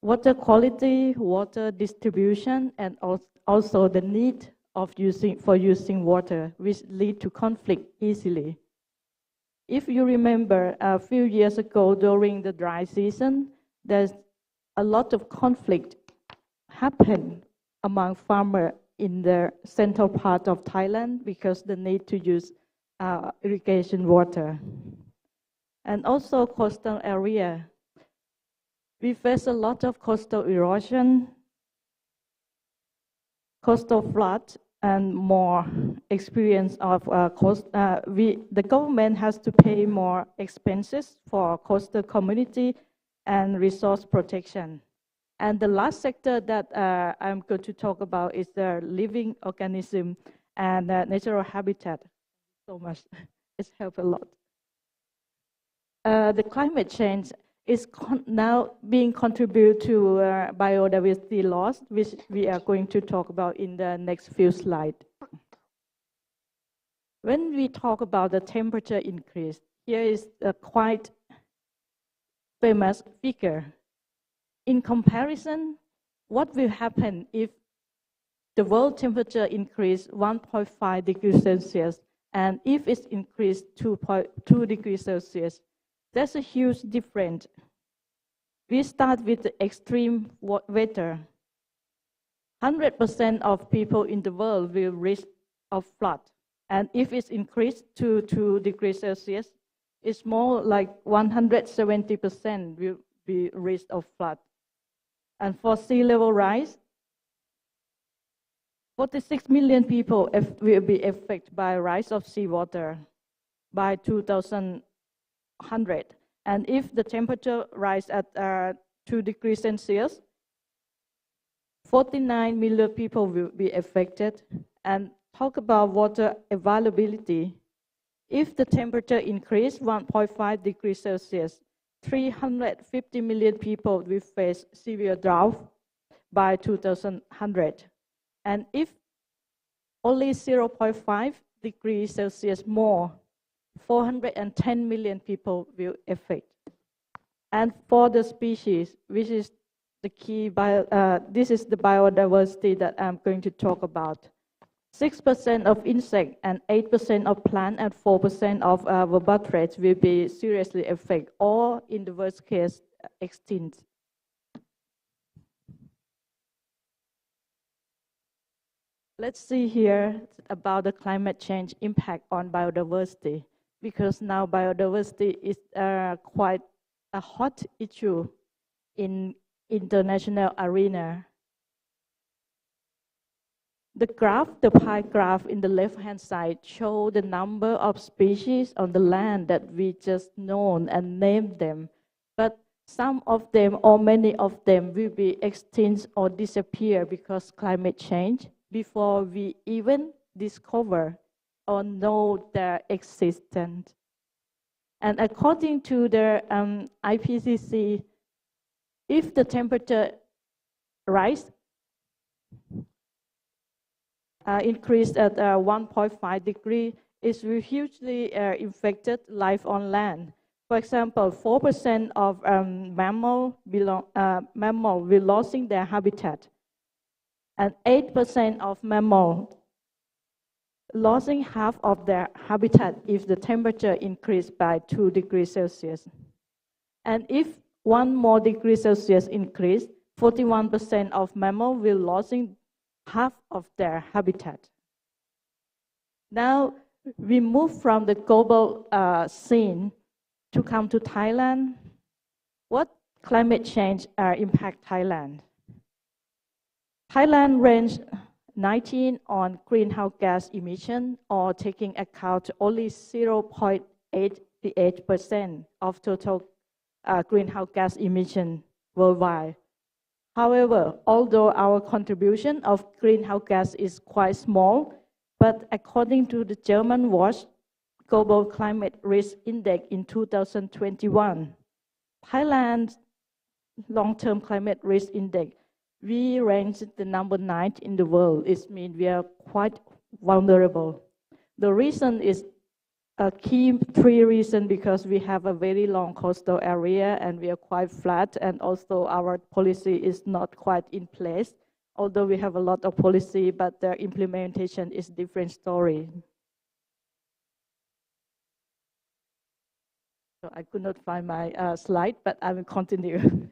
water quality, water distribution, and also the need of using water, which lead to conflict easily. If you remember, a few years ago during the dry season, there's a lot of conflict happened among farmers in the central part of Thailand because they need to use irrigation water. And also coastal area. We face a lot of coastal erosion, coastal flood, and more experience of the government has to pay more expenses for coastal community and resource protection. And the last sector that I'm going to talk about is the living organism and natural habitat. So much, it's helped a lot. The climate change is now being contributed to biodiversity loss, which we are going to talk about in the next few slides. When we talk about the temperature increase, here is a quite famous figure. In comparison, what will happen if the world temperature increase 1.5 degrees Celsius, and if it's increased 2.2 degrees Celsius? There's a huge difference. We start with the extreme weather. 100% of people in the world will risk of flood. And if it's increased to 2 degrees Celsius, it's more like 170% will be risk of flood. And for sea level rise, 46 million people will be affected by rise of seawater by 2100. And if the temperature rise at 2 degrees Celsius, 49 million people will be affected. And talk about water availability. If the temperature increase 1.5 degrees Celsius, 350 million people will face severe drought by 2100. And if only 0.5 degrees Celsius more, 410 million people will affect. And for the species, which is the key, this is the biodiversity that I'm going to talk about. 6% of insect and 8% of plant and 4% of vertebrates will be seriously affected, or in the worst case, extinct. Let's see here about the climate change impact on biodiversity, because now biodiversity is quite a hot issue in international arena. The graph, the pie graph in the left-hand side, show the number of species on the land that we just known and named them. But some of them or many of them will be extinct or disappear because climate change before we even discover or know their existence. And according to the IPCC, if the temperature rise, increased at 1.5 degree, it will hugely affect life on land. For example, 4% of mammal will losing their habitat, and 8% of mammal losing half of their habitat if the temperature increased by 2 degrees Celsius. And if 1 more degree Celsius increase, 41% of mammals will losing half of their habitat. Now, we move from the global scene to come to Thailand. What climate change impact Thailand? Thailand ranks 19 on greenhouse gas emission, or taking account only 0.88% of total greenhouse gas emission worldwide. However, although our contribution of greenhouse gas is quite small, but according to the German Watch Global Climate Risk Index in 2021, Thailand's long-term climate risk index, we ranked the number 9 in the world. It means we are quite vulnerable. The reason is a key 3 reasons, because we have a very long coastal area and we are quite flat, and also our policy is not quite in place. Although we have a lot of policy, but their implementation is different story. So I could not find my slide, but I will continue.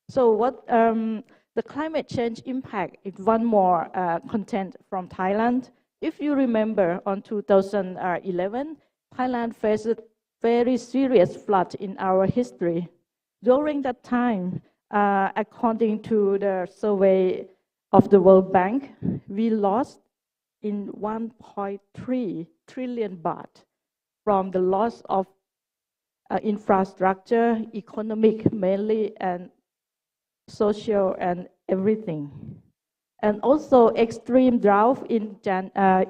So what the climate change impact is one more content from Thailand. If you remember, on 2011, Thailand faced a very serious flood in our history. During that time, according to the survey of the World Bank, we lost in 1.3 trillion baht from the loss of infrastructure, economic mainly, and social and everything. And also extreme drought in July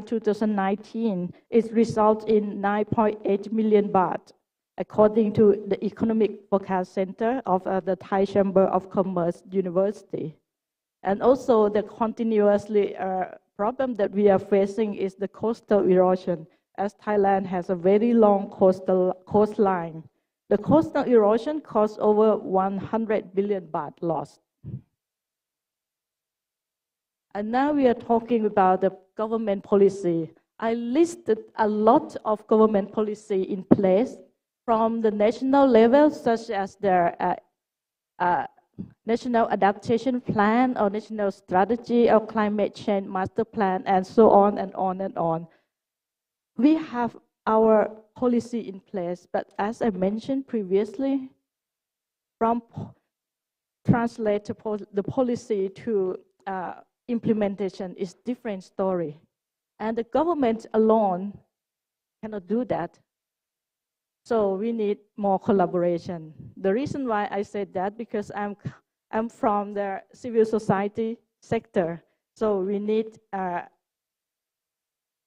2019 is result in 9.8 million baht, according to the Economic Forecast Center of the Thai Chamber of Commerce University. And also the continuously problem that we are facing is the coastal erosion, as Thailand has a very long coastline. The coastal erosion caused over 100 billion baht loss. And now we are talking about the government policy. I listed a lot of government policy in place from the national level, such as the National Adaptation Plan or National Strategy or Climate Change Master Plan, and so on and on and on. We have our policy in place, but as I mentioned previously, from translate the policy to implementation is different story. And the government alone cannot do that. So we need more collaboration. The reason why I said that, because I'm from the civil society sector. So we need to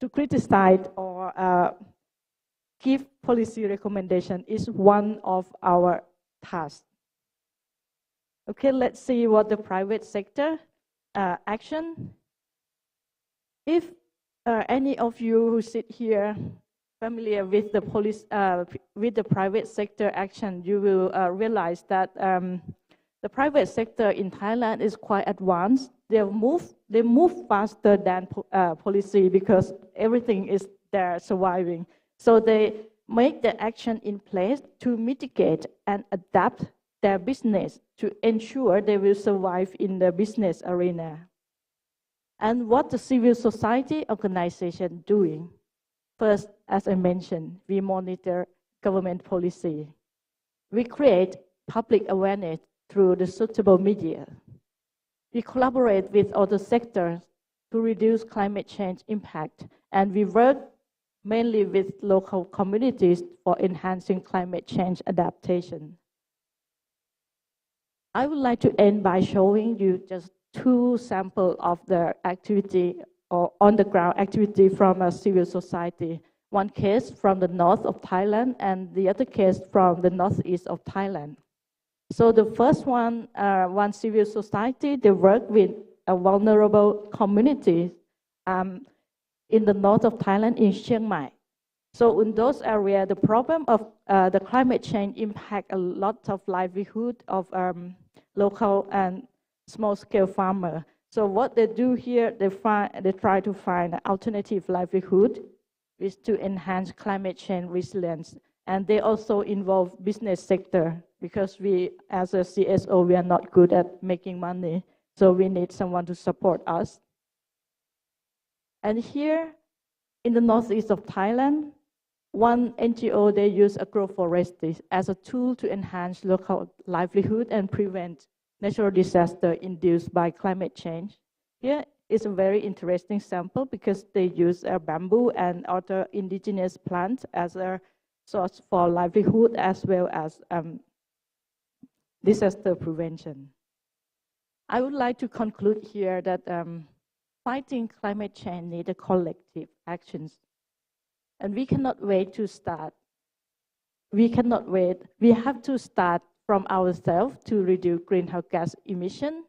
criticize or give policy recommendation is one of our tasks. Okay, let's see what the private sector action. If any of you who sit here familiar with the private sector action, you will realize that the private sector in Thailand is quite advanced. They move faster than policy, because everything is there surviving. So they make the action in place to mitigate and adapt their business to ensure they will survive in the business arena. And what the civil society organization doing? First, as I mentioned, we monitor government policy. We create public awareness through the suitable media. We collaborate with other sectors to reduce climate change impact, and we work mainly with local communities for enhancing climate change adaptation. I would like to end by showing you just 2 samples of the activity or on-the-ground activity from a civil society. One case from the north of Thailand and the other case from the northeast of Thailand. So the first one civil society, they work with a vulnerable community in the north of Thailand in Chiang Mai. So in those areas, the problem of the climate change impact a lot of livelihood of local and small-scale farmer. So what they do here, they try to find an alternative livelihood, is to enhance climate change resilience. And they also involve business sector, because we, as a CSO, we are not good at making money. So we need someone to support us. And here in the northeast of Thailand, one NGO, they use agroforestry as a tool to enhance local livelihood and prevent natural disaster induced by climate change. Here is a very interesting sample because they use bamboo and other indigenous plants as a source for livelihood as well as disaster prevention. I would like to conclude here that fighting climate change needs a collective actions. And we cannot wait to start. We cannot wait. We have to start from ourselves to reduce greenhouse gas emission,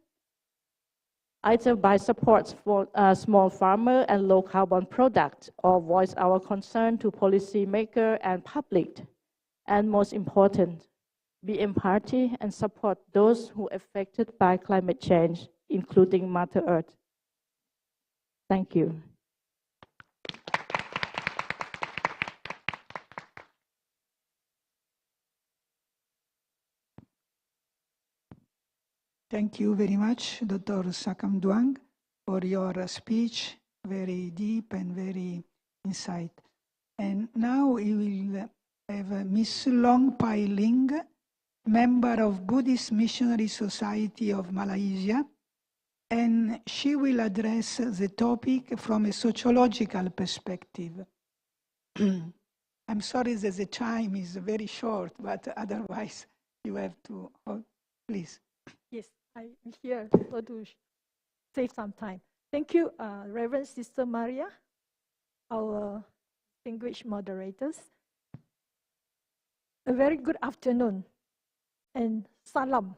either by support for small farmer and low carbon products, or voice our concern to policymakers and public. And most important, be empathic and support those who are affected by climate change, including Mother Earth. Thank you. Thank you very much, Dr. Sakam Duang, for your speech, very deep and very insight. And now we will have Miss Long Pai Ling, member of Buddhist Missionary Society of Malaysia, and she will address the topic from a sociological perspective. I'm sorry that the time is very short, but otherwise you have to, please. Yes, I'm here so to save some time. Thank you, Reverend Sister Maria, our distinguished moderators. A very good afternoon and salam.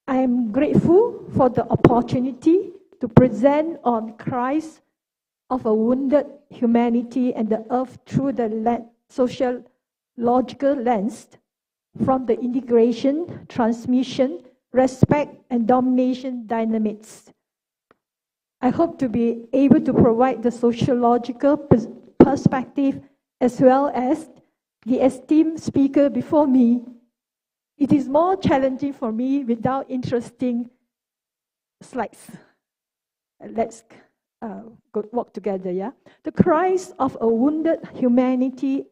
I am grateful for the opportunity to present on Christ of a wounded humanity and the earth through the sociological lens, from the integration, transmission, respect, and domination dynamics. I hope to be able to provide the sociological perspective as well as the esteemed speaker before me. It is more challenging for me without interesting slides. Let's walk together, yeah? The cries of a wounded humanity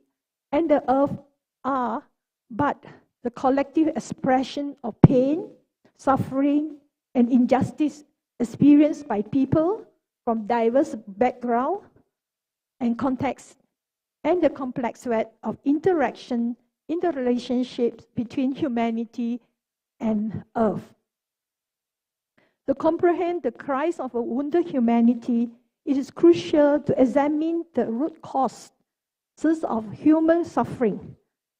and the earth are but the collective expression of pain, suffering, and injustice experienced by people from diverse backgrounds and contexts, and the complex web of interaction in the relationships between humanity and earth. To comprehend the cries of a wounded humanity, it is crucial to examine the root causes of human suffering,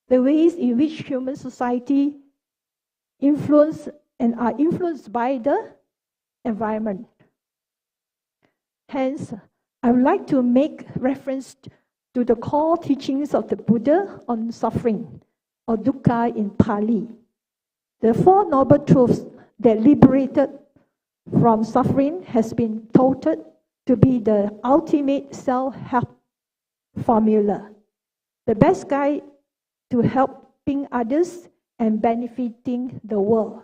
the ways in which human society influence and are influenced by the environment. Hence, I would like to make reference to the core teachings of the Buddha on suffering, or dukkha in Pali. The Four Noble Truths that liberated from suffering has been touted to be the ultimate self-help formula, the best guide to helping others and benefiting the world.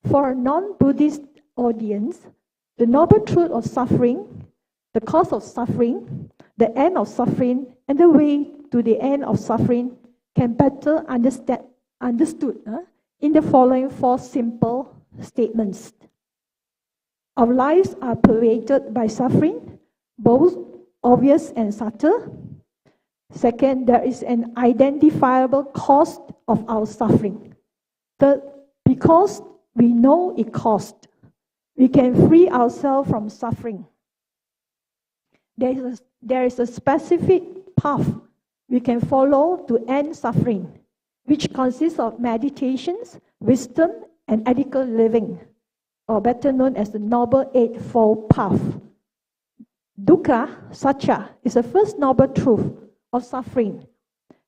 For a non-Buddhist audience, the noble truth of suffering, the cause of suffering, the end of suffering, and the way to the end of suffering can better understood in the following four simple statements. Our lives are pervaded by suffering, both obvious and subtle. Second, there is an identifiable cause of our suffering. Third, because we know it costs, we can free ourselves from suffering. There is a specific path we can follow to end suffering, which consists of meditations, wisdom, and ethical living, or better known as the Noble Eightfold Path. Dukkha, Satya, is the first noble truth of suffering,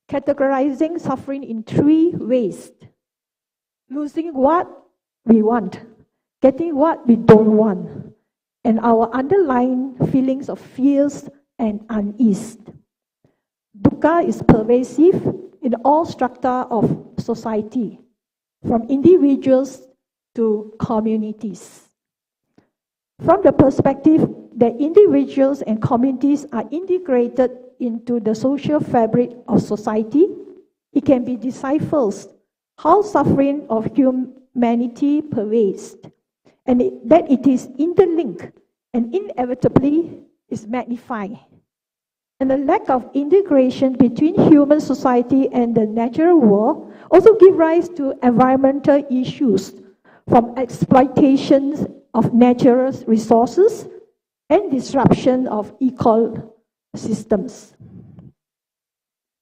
categorizing suffering in three ways: losing what we want, getting what we don't want, and our underlying feelings of fears and unease. Dukkha is pervasive in all strata of society, from individuals to communities. From the perspective that individuals and communities are integrated into the social fabric of society, it can be deciphered how suffering of humanity pervades, and that it is interlinked and inevitably is magnified. And the lack of integration between human society and the natural world also give rise to environmental issues, from exploitation of natural resources and disruption of ecosystems.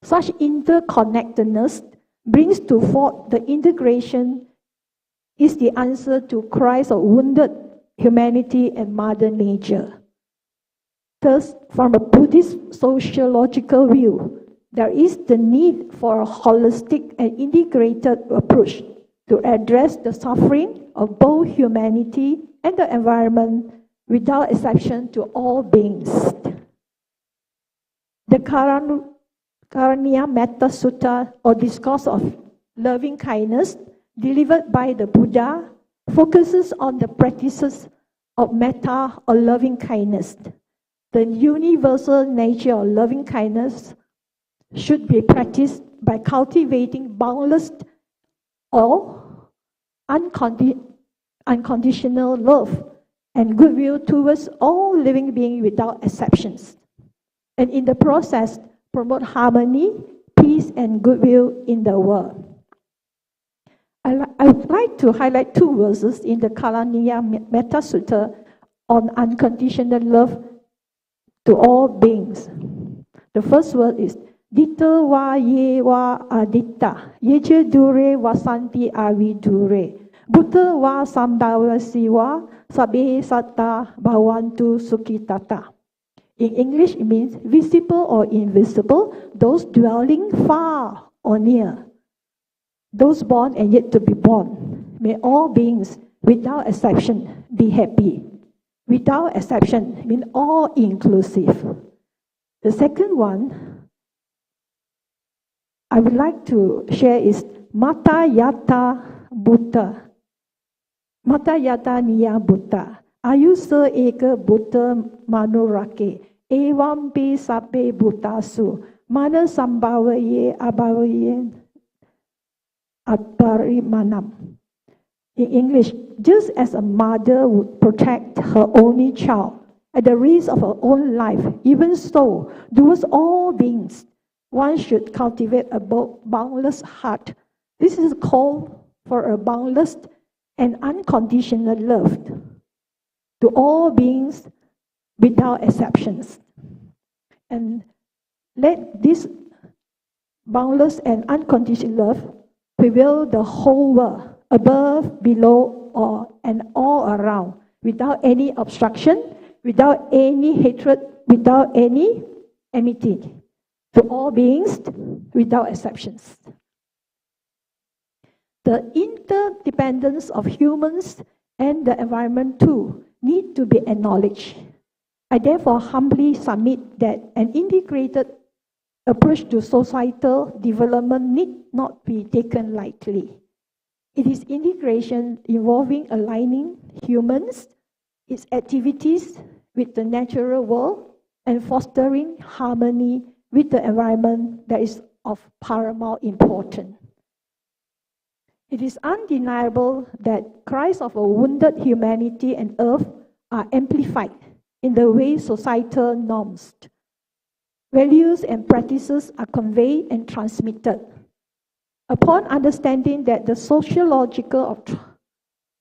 Such interconnectedness brings to forth the integration is the answer to cries of wounded humanity and Mother Nature. Thus, from a Buddhist sociological view, there is the need for a holistic and integrated approach to address the suffering of both humanity and the environment without exception to all beings. The Karuna Metta Sutta, or Discourse of Loving Kindness, delivered by the Buddha, focuses on the practices of metta or loving kindness. The universal nature of loving kindness should be practiced by cultivating boundless or unconditional love and goodwill towards all living beings without exceptions, and in the process promote harmony, peace, and goodwill in the world. I would like to highlight two verses in the Karuna Metta Sutta on unconditional love to all beings. The first word is Ditta wa ye wa aditta, yeje dure vasanti avidure, Buddha wa sambhavasi wa sabe satta bhavantu sukhitata. In English, it means visible or invisible, those dwelling far or near, those born and yet to be born. May all beings, without exception, be happy. Without exception means all inclusive. The second one I would like to share is Mata Yata Buddha. Mata Yata Niya Buddha. Ayusa Eka Buddha Manurake. Evampi Sape Buddhasu. Mana Sambhavaye Abhavaye Atparimanam. In English, just as a mother would protect her only child at the risk of her own life, even so, towards all beings, one should cultivate a boundless heart. This is a call for a boundless and unconditional love to all beings without exceptions. And let this boundless and unconditional love prevail the whole world, above, below, and all around, without any obstruction, without any hatred, without any enmity, to all beings without exceptions. The interdependence of humans and the environment too need to be acknowledged. I therefore humbly submit that an integrated approach to societal development need not be taken lightly. It is integration involving aligning humans, its activities with the natural world, and fostering harmony with the environment that is of paramount importance. It is undeniable that cries of a wounded humanity and earth are amplified in the way societal norms, values, and practices are conveyed and transmitted. Upon understanding that the sociological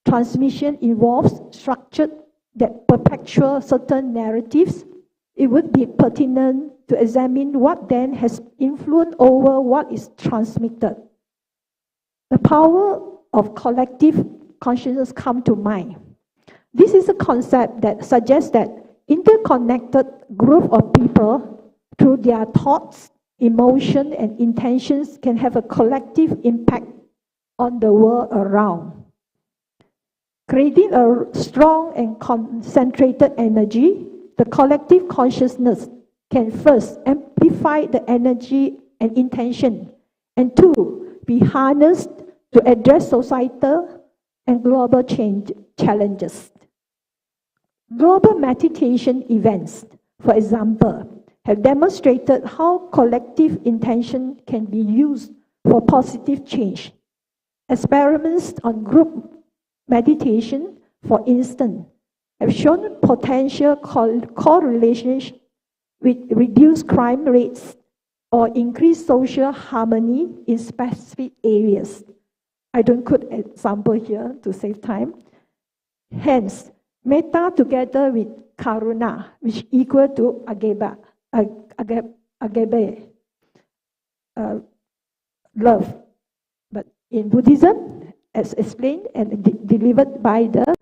transmission involves structure that perpetuate certain narratives, it would be pertinent to examine what then has influence over what is transmitted. the power of collective consciousness come to mind. This is a concept that suggests that interconnected group of people, through their thoughts, emotion, and intentions, can have a collective impact on the world around. Creating a strong and concentrated energy, the collective consciousness can first amplify the energy and intention, and two, be harnessed to address societal and global challenges. Global meditation events, for example, have demonstrated how collective intention can be used for positive change. Experiments on group meditation, for instance, have shown potential correlations with reduced crime rates or increased social harmony in specific areas. I don't quote example here to save time. Hence, metta together with Karuna, which equal to Agape, love. But in Buddhism, as explained and delivered by the